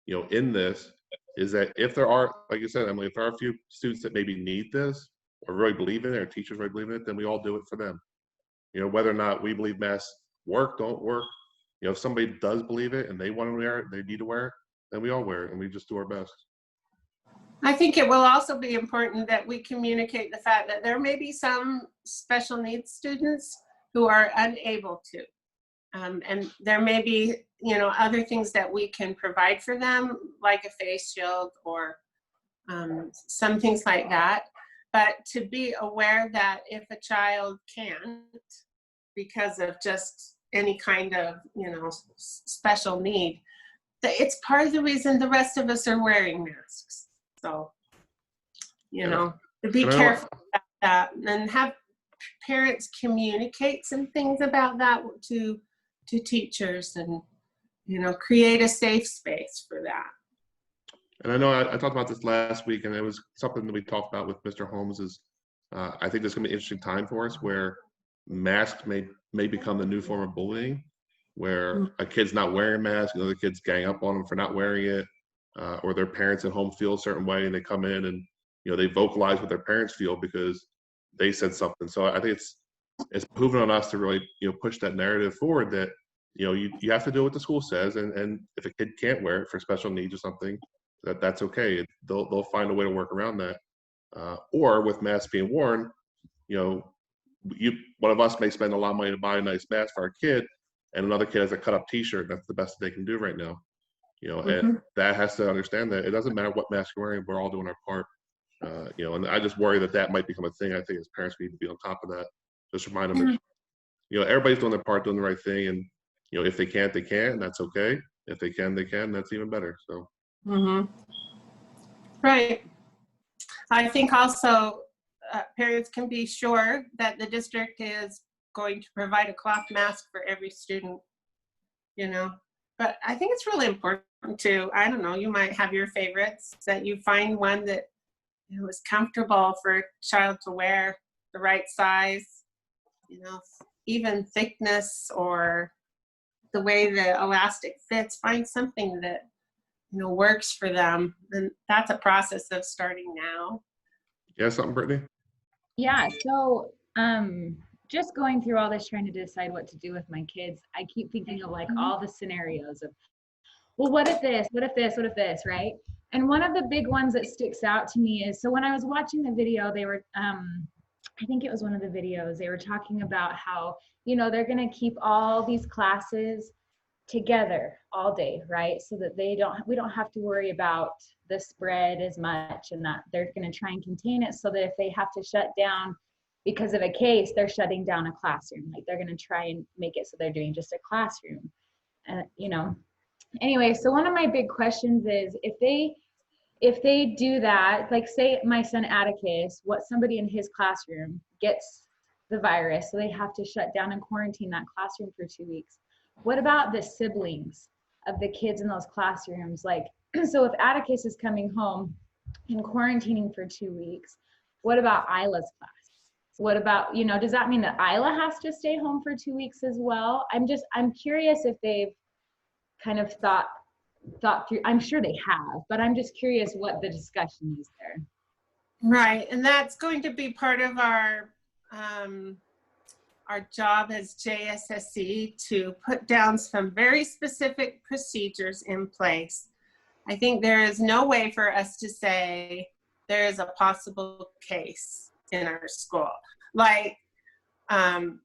you know, in this, is that if there are, like you said, Emily, if there are a few students that maybe need this or really believe in it, or teachers really believe in it, then we all do it for them. You know, whether or not we believe masks work, don't work, you know, if somebody does believe it and they want to wear it, they need to wear it, then we all wear it, and we just do our best. I think it will also be important that we communicate the fact that there may be some special needs students who are unable to. And there may be, you know, other things that we can provide for them, like a face shield or some things like that. But to be aware that if a child can't, because of just any kind of, you know, special need, that it's part of the reason the rest of us are wearing masks. So, you know, to be careful about that, and have parents communicate some things about that to teachers, and, you know, create a safe space for that. And I know I talked about this last week, and it was something that we talked about with Mr. Holmes. Is I think there's going to be an interesting time for us where masks may become the new form of bullying, where a kid's not wearing a mask, and other kids gang up on them for not wearing it, or their parents at home feel a certain way, and they come in and, you know, they vocalize what their parents feel because they said something. So I think it's proven on us to really, you know, push that narrative forward that, you know, you have to do what the school says, and if a kid can't wear it for special needs or something, that's okay. They'll find a way to work around that. Or with masks being worn, you know, one of us may spend a lot of money to buy a nice mask for our kid, and another kid has a cut up T-shirt. That's the best they can do right now. You know, and that has to understand that it doesn't matter what mask you're wearing, we're all doing our part. You know, and I just worry that might become a thing. I think as parents, we need to be on top of that. Just remind them, you know, everybody's doing their part, doing the right thing, and, you know, if they can't, they can't, and that's okay. If they can, they can. That's even better. So. Right. I think also parents can be sure that the district is going to provide a cloth mask for every student, you know. But I think it's really important to, I don't know, you might have your favorites, that you find one that, you know, is comfortable for a child to wear, the right size, you know, even thickness, or the way the elastic fits. Find something that, you know, works for them. And that's a process of starting now. Yeah, something, Brittany? Yeah, so just going through all this, trying to decide what to do with my kids, I keep thinking of like all the scenarios of, well, what if this, what if this, what if this, right? And one of the big ones that sticks out to me is, so when I was watching the video, they were, I think it was one of the videos, they were talking about how, you know, they're going to keep all these classes together all day, right? So that we don't have to worry about the spread as much, and that they're going to try and contain it so that if they have to shut down because of a case, they're shutting down a classroom. Like they're going to try and make it so they're doing just a classroom. You know, anyway, so one of my big questions is if they do that, like say my son Atticus, what somebody in his classroom gets the virus, so they have to shut down and quarantine that classroom for 2 weeks. What about the siblings of the kids in those classrooms? Like, so if Atticus is coming home and quarantining for 2 weeks, what about Isla's class? What about, you know, does that mean that Isla has to stay home for 2 weeks as well? I'm curious if they've kind of thought through. I'm sure they have, but I'm just curious what the discussion is there. Right, and that's going to be part of our job as JSSE to put down some very specific procedures in place. I think there is no way for us to say there is a possible case in our school. Like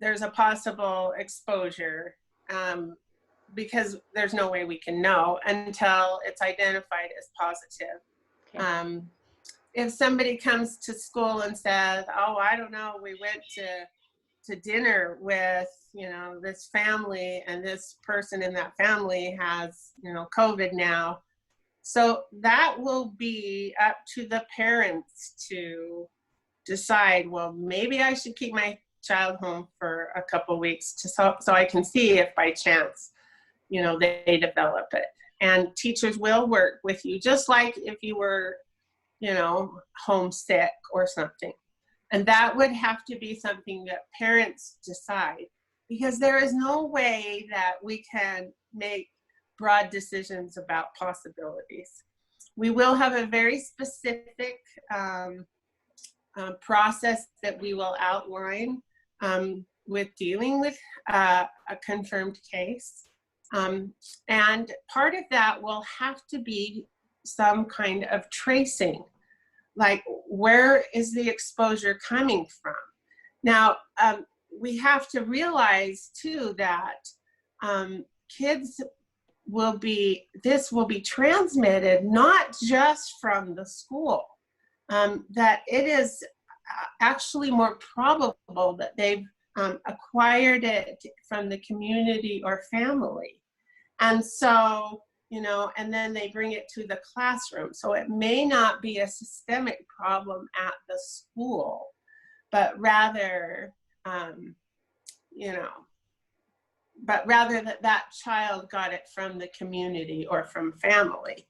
there's a possible exposure because there's no way we can know until it's identified as positive. Okay. If somebody comes to school and says, oh, I don't know, we went to dinner with, you know, this family and this person in that family has, you know, COVID now. So that will be up to the parents to decide, well, maybe I should keep my child home for a couple of weeks so I can see if by chance, you know, they develop it. And teachers will work with you, just like if you were, you know, homesick or something. And that would have to be something that parents decide, because there is no way that we can make broad decisions about possibilities. We will have a very specific process that we will outline with dealing with a confirmed case. And part of that will have to be some kind of tracing, like where is the exposure coming from? Now, we have to realize too that kids this will be transmitted not just from the school, that it is actually more probable that they've acquired it from the community or family. And so, you know, and then they bring it to the classroom. So it may not be a systemic problem at the school, but rather, you know, but rather that child got it from the community or from family.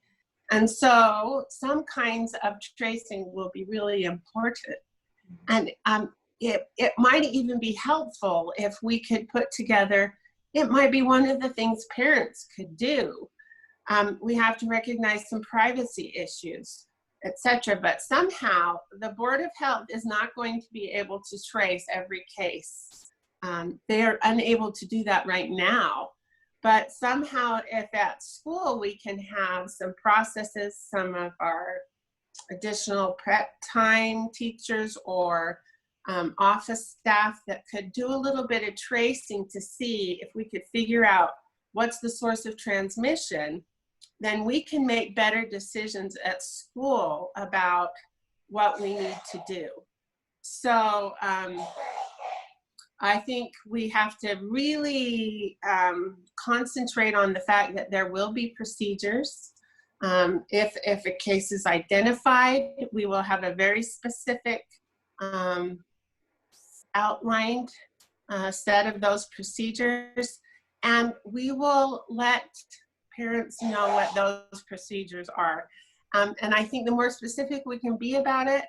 And so some kinds of tracing will be really important. And it might even be helpful if we could put together, it might be one of the things parents could do. We have to recognize some privacy issues, etc. But somehow the Board of Health is not going to be able to trace every case. They are unable to do that right now. But somehow if at school we can have some processes, some of our additional prep time teachers or office staff that could do a little bit of tracing to see if we could figure out what's the source of transmission, then we can make better decisions at school about what we need to do. So I think we have to really concentrate on the fact that there will be procedures. If a case is identified, we will have a very specific outlined set of those procedures, and we will let parents know what those procedures are. And I think the more specific we can be about it,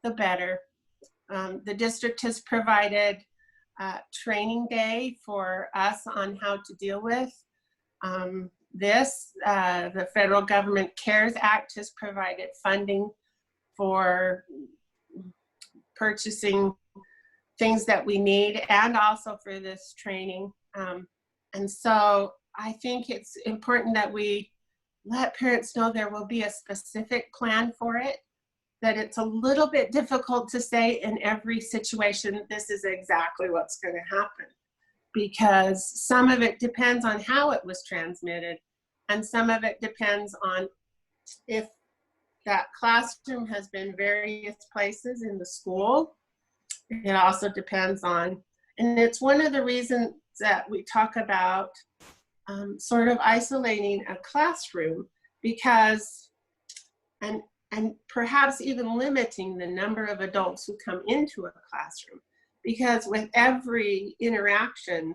the better. The district has provided training day for us on how to deal with this. The federal government CARES Act has provided funding for purchasing things that we need and also for this training. And so I think it's important that we let parents know there will be a specific plan for it, that it's a little bit difficult to say in every situation, this is exactly what's going to happen, because some of it depends on how it was transmitted, and some of it depends on if that classroom has been various places in the school, It also depends on, and it's one of the reasons that we talk about sort of isolating a classroom, because, and perhaps even limiting the number of adults who come into a classroom, because with every interaction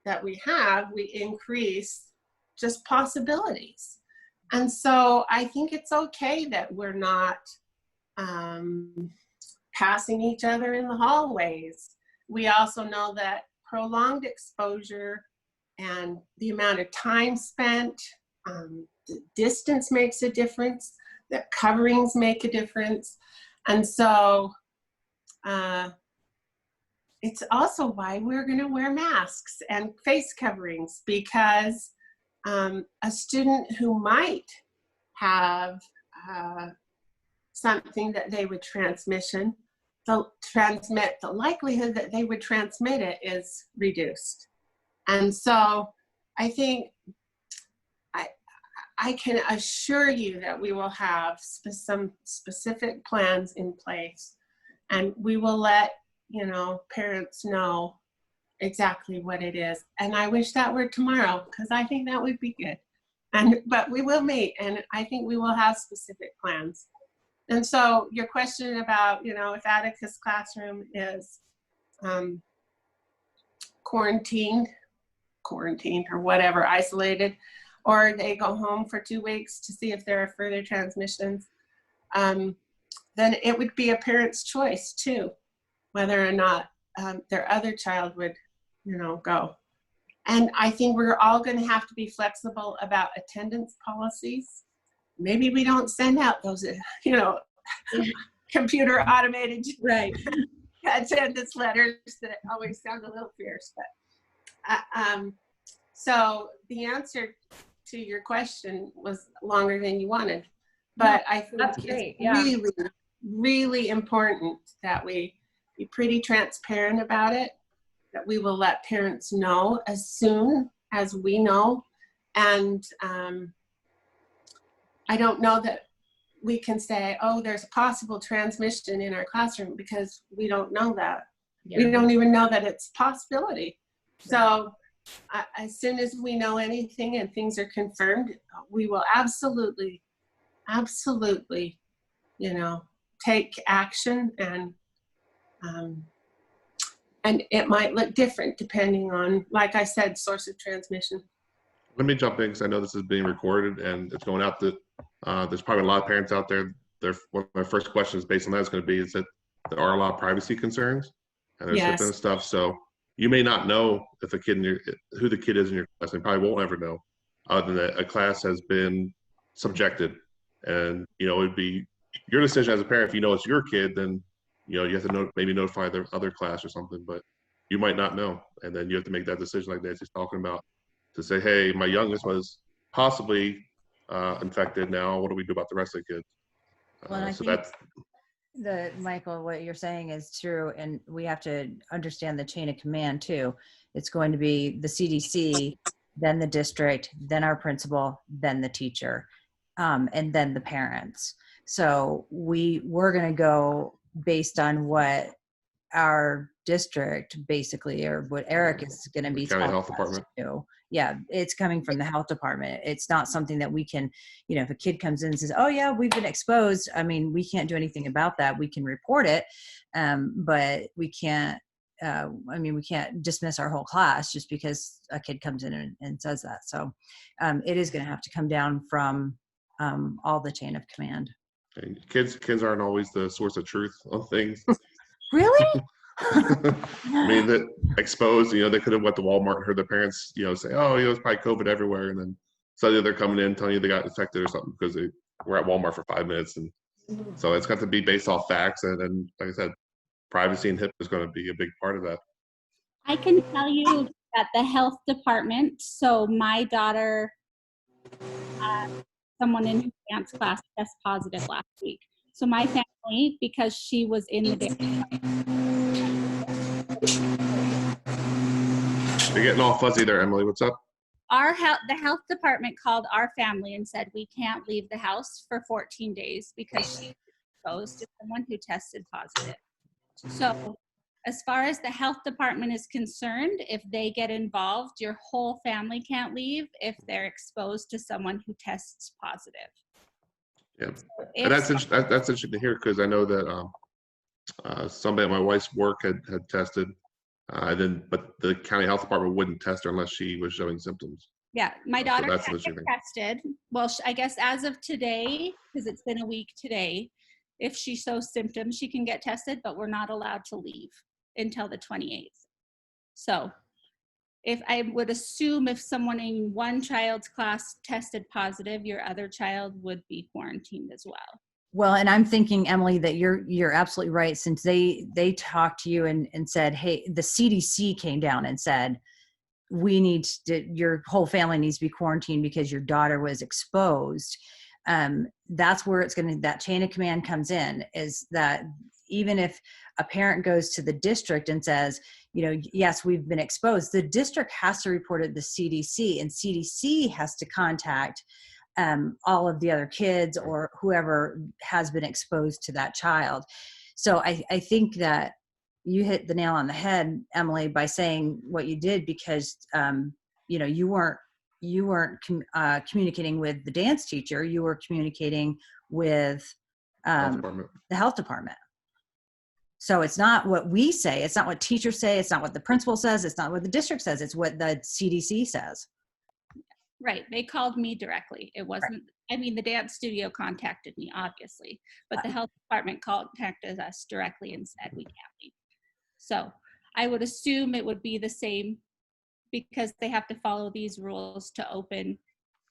that we have, we increase just possibilities. And so I think it's okay that we're not passing each other in the hallways. We also know that prolonged exposure and the amount of time spent, the distance makes a difference, that coverings make a difference. And so it's also why we're going to wear masks and face coverings, because a student who might have something that they would transmit, the likelihood that they would transmit it is reduced. And so I think I can assure you that we will have some specific plans in place, and we will let parents know exactly what it is. And I wish that were tomorrow, because I think that would be good. But we will meet, and I think we will have specific plans. And so your question about, if Atticus classroom is quarantined or whatever, isolated, or they go home for 2 weeks to see if there are further transmissions, then it would be a parent's choice too, whether or not their other child would, go. And I think we're all going to have to be flexible about attendance policies. Maybe we don't send out those, computer automated attendance letters that always sound a little fierce. But so the answer to your question was longer than you wanted. But I think that's great. It's really, really important that we be pretty transparent about it, that we will let parents know as soon as we know. And I don't know that we can say, oh, there's a possible transmission in our classroom, because we don't know that. Yeah. We don't even know that it's a possibility. So as soon as we know anything and things are confirmed, we will absolutely, take action, and it might look different depending on, like I said, source of transmission. Let me jump in, because I know this is being recorded and it's going out to, there's probably a lot of parents out there. One of my first questions based on that is going to be, is that there are a lot of privacy concerns and there's HIPAA and stuff. So you may not know if a kid who the kid is in your class, and probably won't ever know, other than that a class has been subjected. And it'd be your decision as a parent. If you know it's your kid, then you have to maybe notify the other class or something, but you might not know. And then you have to make that decision like Nancy's talking about, to say, hey, my youngest was possibly infected. Now, what do we do about the rest of the kids? Well, I think Michael, what you're saying is true. And we have to understand the chain of command too. It's going to be the CDC, then the district, then our principal, then the teacher, and then the parents. So we're going to go based on what our district basically, or what Eric is going to be county health department. Yeah, it's coming from the health department. It's not something that we can, if a kid comes in and says, oh yeah, we've been exposed, I mean, we can't do anything about that. We can report it, but we can't, we can't dismiss our whole class just because a kid comes in and says that. So it is going to have to come down from all the chain of command. And kids aren't always the source of truth on things. Really? I mean, that exposed, they could have went to Walmart and heard their parents, say, oh, it's probably COVID everywhere. And then suddenly they're coming in telling you they got infected or something because they were at Walmart for 5 minutes. And so it's got to be based off facts. And like I said, privacy and HIPAA is going to be a big part of that. I can tell you that the health department, so my daughter, someone in her dance class tested positive last week. So my family, because she was in the dance. You're getting all fuzzy there, Emily. What's up? The health department called our family and said we can't leave the house for 14 days because she's exposed to someone who tested positive. So As far as the health department is concerned, if they get involved, your whole family can't leave if they're exposed to someone who tests positive. Yeah, So and if that's interesting to hear, because I know that somebody at my wife's work had tested, but the county health department wouldn't test her unless she was showing symptoms. Yeah, my So daughter that's got an interesting thing. tested. Well, I guess as of today, because it's been a week today, if she shows symptoms, she can get tested, but we're not allowed to leave until the 28th. So if I would assume if someone in one child's class tested positive, your other child would be quarantined as well. Well, and I'm thinking, Emily, that you're absolutely right, since they talked to you and said, hey, the CDC came down and said, your whole family needs to be quarantined because your daughter was exposed. That's where that chain of command comes in, is that even if a parent goes to the district and says, yes, we've been exposed, the district has to report it to the CDC, and CDC has to contact all of the other kids or whoever has been exposed to that child. So I think that you hit the nail on the head, Emily, by saying what you did, because you weren't communicating with the dance teacher, you were communicating with the health department. So it's not what we say, it's not what teachers say, it's not what the principal says, it's not what the district says, it's what the CDC says. Right, they called me directly. It wasn't, I mean, the dance studio contacted me, obviously, but the health department contacted us directly and said we can't leave. So I would assume it would be the same, because they have to follow these rules to open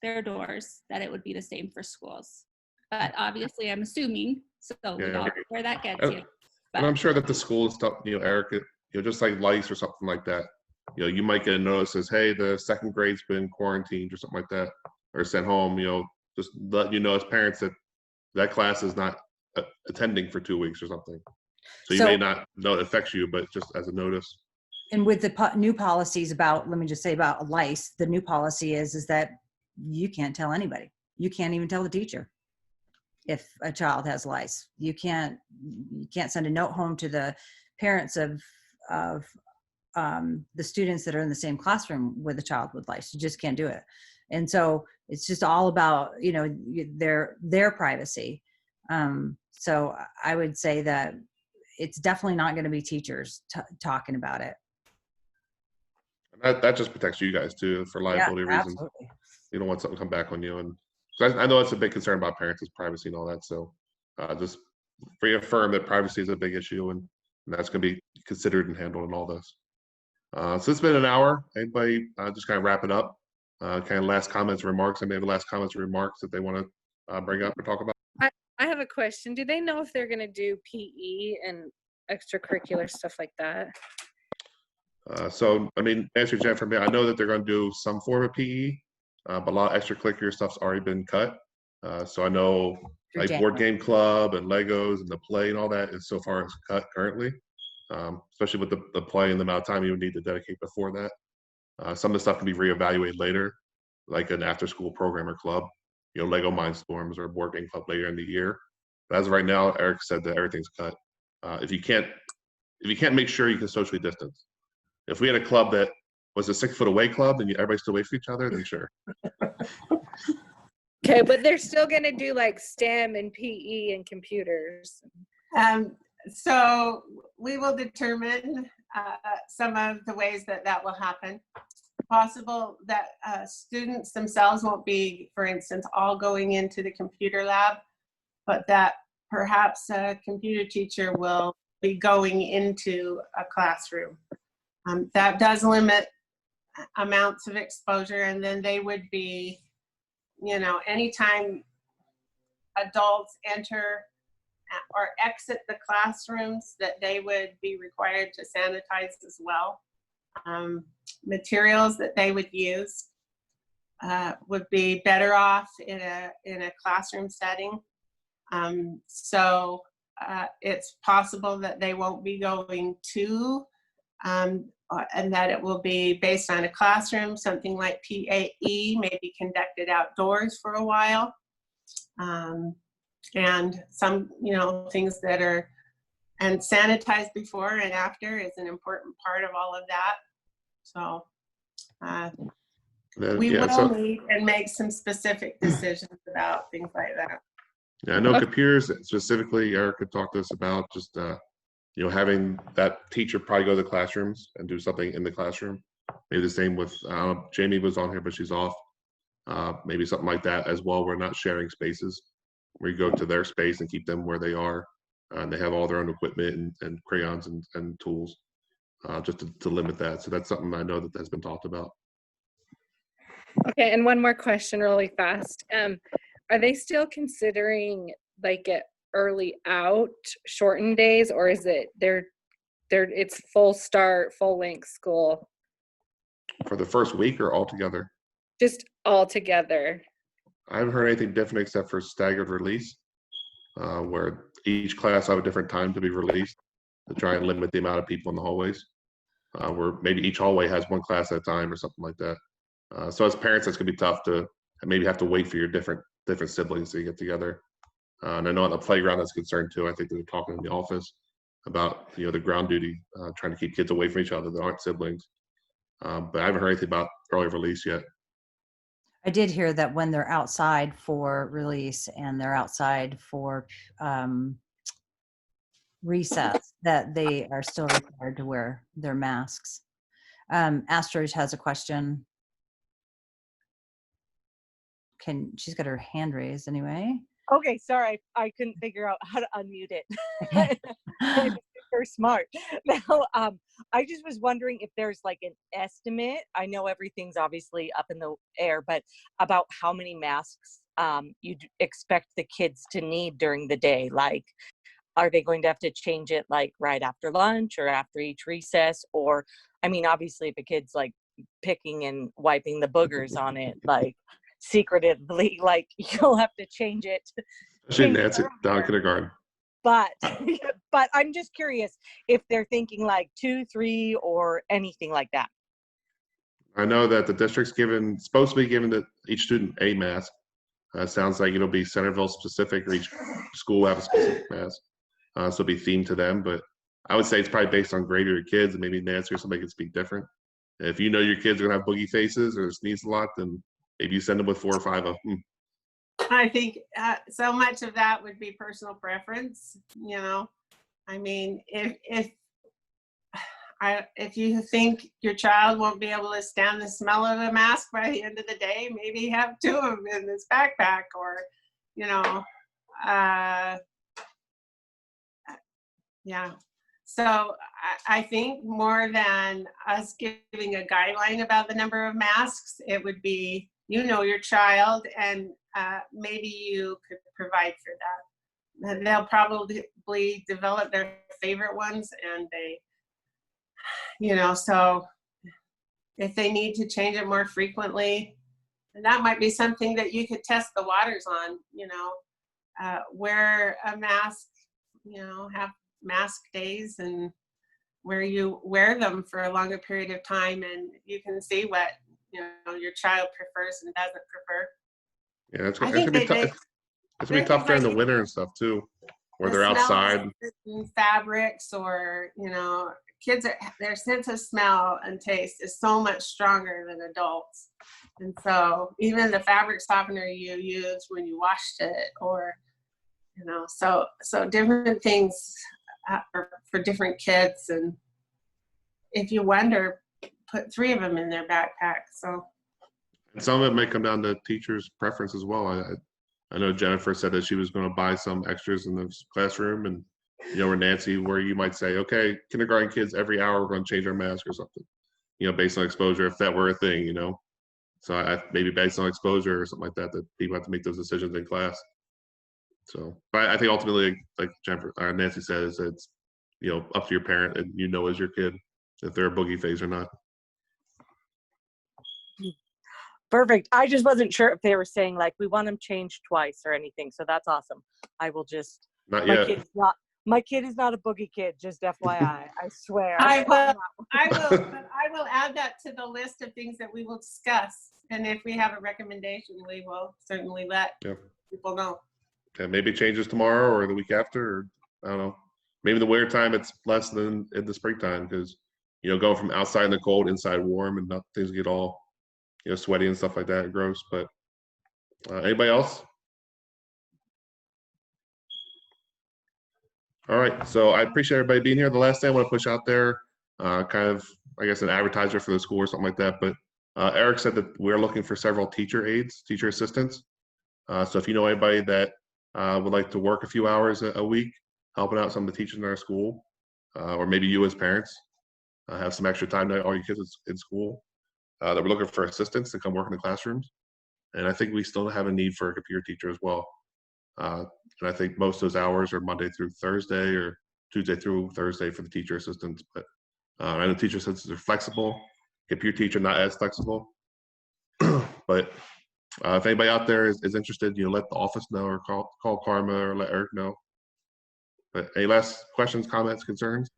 their doors, that it would be the same for schools. But obviously I'm assuming, so we don't know where that gets you. And I'm sure that the schools, Eric, just like lice or something like that, you might get a notice that says, hey, the second grade's been quarantined or something like that, or sent home, just let you know as parents that class is not attending for 2 weeks or something. So you may not know it affects you, but just as a notice. And with the new policies about lice, the new policy is that you can't tell anybody. You can't even tell the teacher if a child has lice. You can't send a note home to the parents of the students that are in the same classroom with a child with lice. You just can't do it. And so it's just all about, their privacy. So I would say that it's definitely not going to be teachers talking about it. That just protects you guys too, for liability reasons. Absolutely. You don't want something to come back on you. And so I know it's a big concern about parents' privacy and all that. So just reaffirm that privacy is a big issue, and that's going to be considered and handled in all this. So it's been an hour. Anybody just kind of wrap it up? Kind of last comments, remarks. Anybody have last comments or remarks that they want to bring up or talk about? I have a question. Do they know if they're going to do PE and extracurricular stuff like that? So, answer Jen for me, I know that they're going to do some form of PE, but a lot of extracurricular stuff's already been cut. So I know like board game club and Legos and the play and all that is so far cut currently, especially with the play and the amount of time you would need to dedicate before that. Some of the stuff can be reevaluated later, like an after-school program or club, Lego Mindstorms or a board game club later in the year. But as of right now, Eric said that everything's cut. If you can't make sure you can socially distance. If we had a club that was a 6 foot away club and everybody still away from each other, then sure. Okay, but they're still going to do like STEM and PE and computers. So we will determine some of the ways that will happen. Possible that students themselves won't be, for instance, all going into the computer lab, but that perhaps a computer teacher will be going into a classroom. That does limit amounts of exposure, and then they would be, anytime adults enter or exit the classrooms, that they would be required to sanitize as well. Materials that they would use would be better off in a classroom setting. So it's possible that they won't be going to, and that it will be based on a classroom, something like PAE, maybe conducted outdoors for a while. And some, things that are and sanitize before and after is an important part of all of that. So we will meet and make some specific decisions about things like that. Yeah, I know computers specifically, Eric could talk to us about just, having that teacher probably go to the classrooms and do something in the classroom. Maybe the same with, Jamie was on here, but she's off. Maybe something like that as well. We're not sharing spaces where you go to their space and keep them where they are. And they have all their own equipment and crayons and tools, just to limit that. So that's something I know that has been talked about. Okay, and one more question really fast. Are they still considering like it early out, shortened days, or is it it's full start, full length school? For the first week or altogether? Just all together. I haven't heard anything different except for staggered release, where each class have a different time to be released to try and limit the amount of people in the hallways, where maybe each hallway has one class at a time or something like that. So as parents, that's gonna be tough to maybe have to wait for your different siblings to get together. And I know on the playground that's concerned too. I think they were talking in the office about the ground duty, trying to keep kids away from each other that aren't siblings. But I haven't heard anything about early release yet. I did hear that when they're outside for release and they're outside for recess, that they are still required to wear their masks. Astrid has a question. She's got her hand raised anyway. Okay, sorry, I couldn't figure out how to unmute it. I'm super smart. Now, I just was wondering if there's like an estimate. I know everything's obviously up in the air, but about how many masks you'd expect the kids to need during the day. Like, are they going to have to change it like right after lunch or after each recess? Or, I mean, obviously if a kid's like picking and wiping the boogers on it, like secretively, like you'll have to change it. Especially Nancy down kindergarten. But I'm just curious if they're thinking like 2, 3, or anything like that. I know that the district's supposed to be giving each student a mask. Sounds like it'll be Centerville specific, or each school will have a specific mask. So it'll be themed to them. But I would say it's probably based on grade of your kids, and maybe Nancy or somebody can speak different. If you know your kids are gonna have boogie faces or sneeze a lot, then maybe you send them with 4 or 5 of them. I think so much of that would be personal preference. I mean, if you think your child won't be able to stand the smell of a mask by the end of the day, maybe have 2 of them in this backpack, or yeah. So I think more than us giving a guideline about the number of masks, it would be, your child, and maybe you could provide for that. And they'll probably develop their favorite ones, and so if they need to change it more frequently, and that might be something that you could test the waters on, wear a mask, have mask days, and where you wear them for a longer period of time, and you can see what your child prefers and doesn't prefer. Yeah, it's gonna be tough. It's gonna be tough during the winter and stuff too, where they're outside. Fabrics, or kids their sense of smell and taste is so much stronger than adults, and so even the fabric softener you use when you washed it, or so different things for different kids. And if you wonder, put 3 of them in their backpack. So, and some of it may come down to teachers' preference as well. I know Jennifer said that she was going to buy some extras in the classroom, and or Nancy, where you might say, okay, kindergarten kids, every hour we're going to change our mask or something, based on exposure, if that were a thing, So maybe based on exposure or something like that, that people have to make those decisions in class. So, but I think ultimately, like Jennifer or Nancy says, it's up to your parent, and as your kid if they're a boogie phase or not. Perfect. I just wasn't sure if they were saying like we want them changed twice or anything. So that's awesome. I will just. Not yet. My kid is not a boogie kid. Just FYI. I swear. I will add that to the list of things that we will discuss. And if we have a recommendation, we will certainly let people know. Yeah, maybe changes tomorrow or the week after, or I don't know. maybe in the winter time it's less than in the springtime because, you know, going from outside in the cold, inside warm, and things get all, you know, sweaty and stuff like that, gross. But anybody else? All right, so I appreciate everybody being here. The last thing I want to push out there, kind of, I guess, an advertiser for the school or something like that, but Eric said that we're looking for several teacher aides, teacher assistants. So if you know anybody that would like to work a few hours a week, helping out some of the teachers in our school, or maybe you as parents, have some extra time to all your kids in school, that we're looking for assistants to come work in the classrooms. And I think we still have a need for a computer teacher as well. And I think most of those hours are Monday through Thursday or Tuesday through Thursday for the teacher assistants. But I know teacher assistants are flexible. Computer teacher not as flexible. But if anybody out there is interested, you know, let the office know or call Karma or let Eric know. But any last questions, comments, concerns?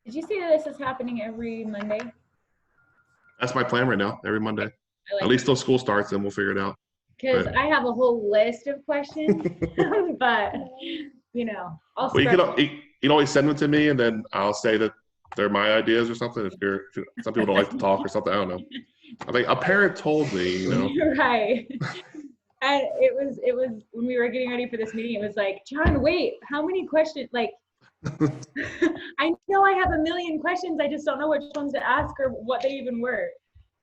Did you say that this is happening every Monday? That's my plan right now. Every Monday, Like at least till school starts, then we'll figure it out. because But I have a whole list of questions, but you know, well, you can always send them to me, and then I'll say that they're my ideas or something. If some people don't like to talk or something, I don't know. I think a parent told me, you know. Right. And it was when we were getting ready for this meeting, it was like, John, wait, how many questions? Like, I know I have a million questions. I just don't know which ones to ask or what they even were.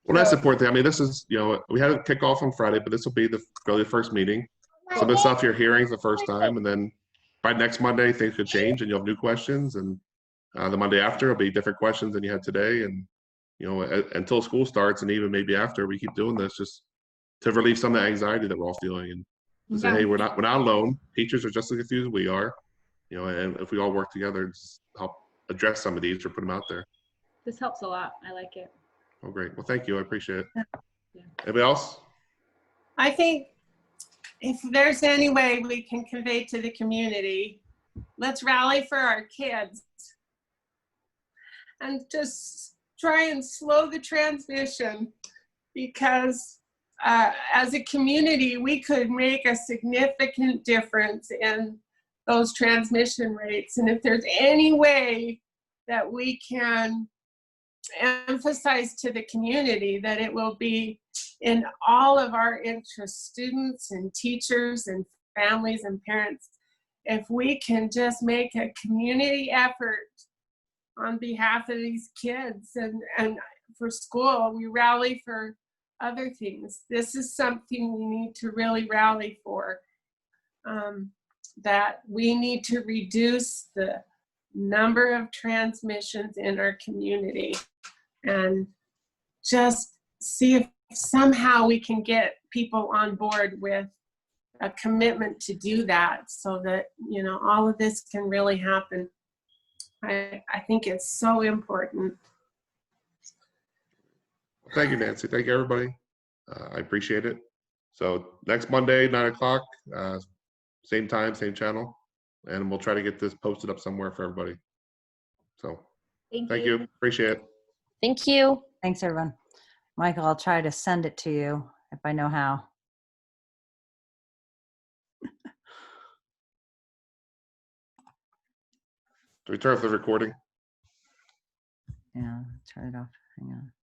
Well, that's the important thing. I mean, this is, you know, we had a kickoff on Friday, but this will be really the first meeting. Some of the stuff you're hearing is the first time, and then by next Monday, things could change, and you'll have new questions, and the Monday after will be different questions than you had today, and you know, until school starts, and even maybe after, we keep doing this just to relieve some of the anxiety that we're all feeling, and to say, hey, we're not alone. Teachers are just as confused as we are, you know, and if we all work together, just help address some of these or put them out there. This helps a lot. I like it. Oh, great. Well, thank you. I appreciate it. Yeah. Anybody else? I think if there's any way we can convey to the community, let's rally for our kids and just try and slow the transmission, because as a community, we could make a significant difference in those transmission rates. And if there's any way that we can emphasize to the community that it will be in all of our interests, students and teachers and families and parents, if we can just make a community effort on behalf of these kids and for school, we rally for other things. This is something we need to really rally for, that we need to reduce the number of transmissions in our community and just see if somehow we can get people on board with a commitment to do that, so that, you know, all of this can really happen. I think it's so important. Thank you, Nancy. Thank you, everybody. I appreciate it. So next Monday, 9 o'clock, same time, same channel, and we'll try to get this posted up somewhere for everybody. So thank you. Appreciate it. Thank you. Thanks, everyone. Michael, I'll try to send it to you if I know how. Do we turn off the recording? Yeah, turn it off. Hang on.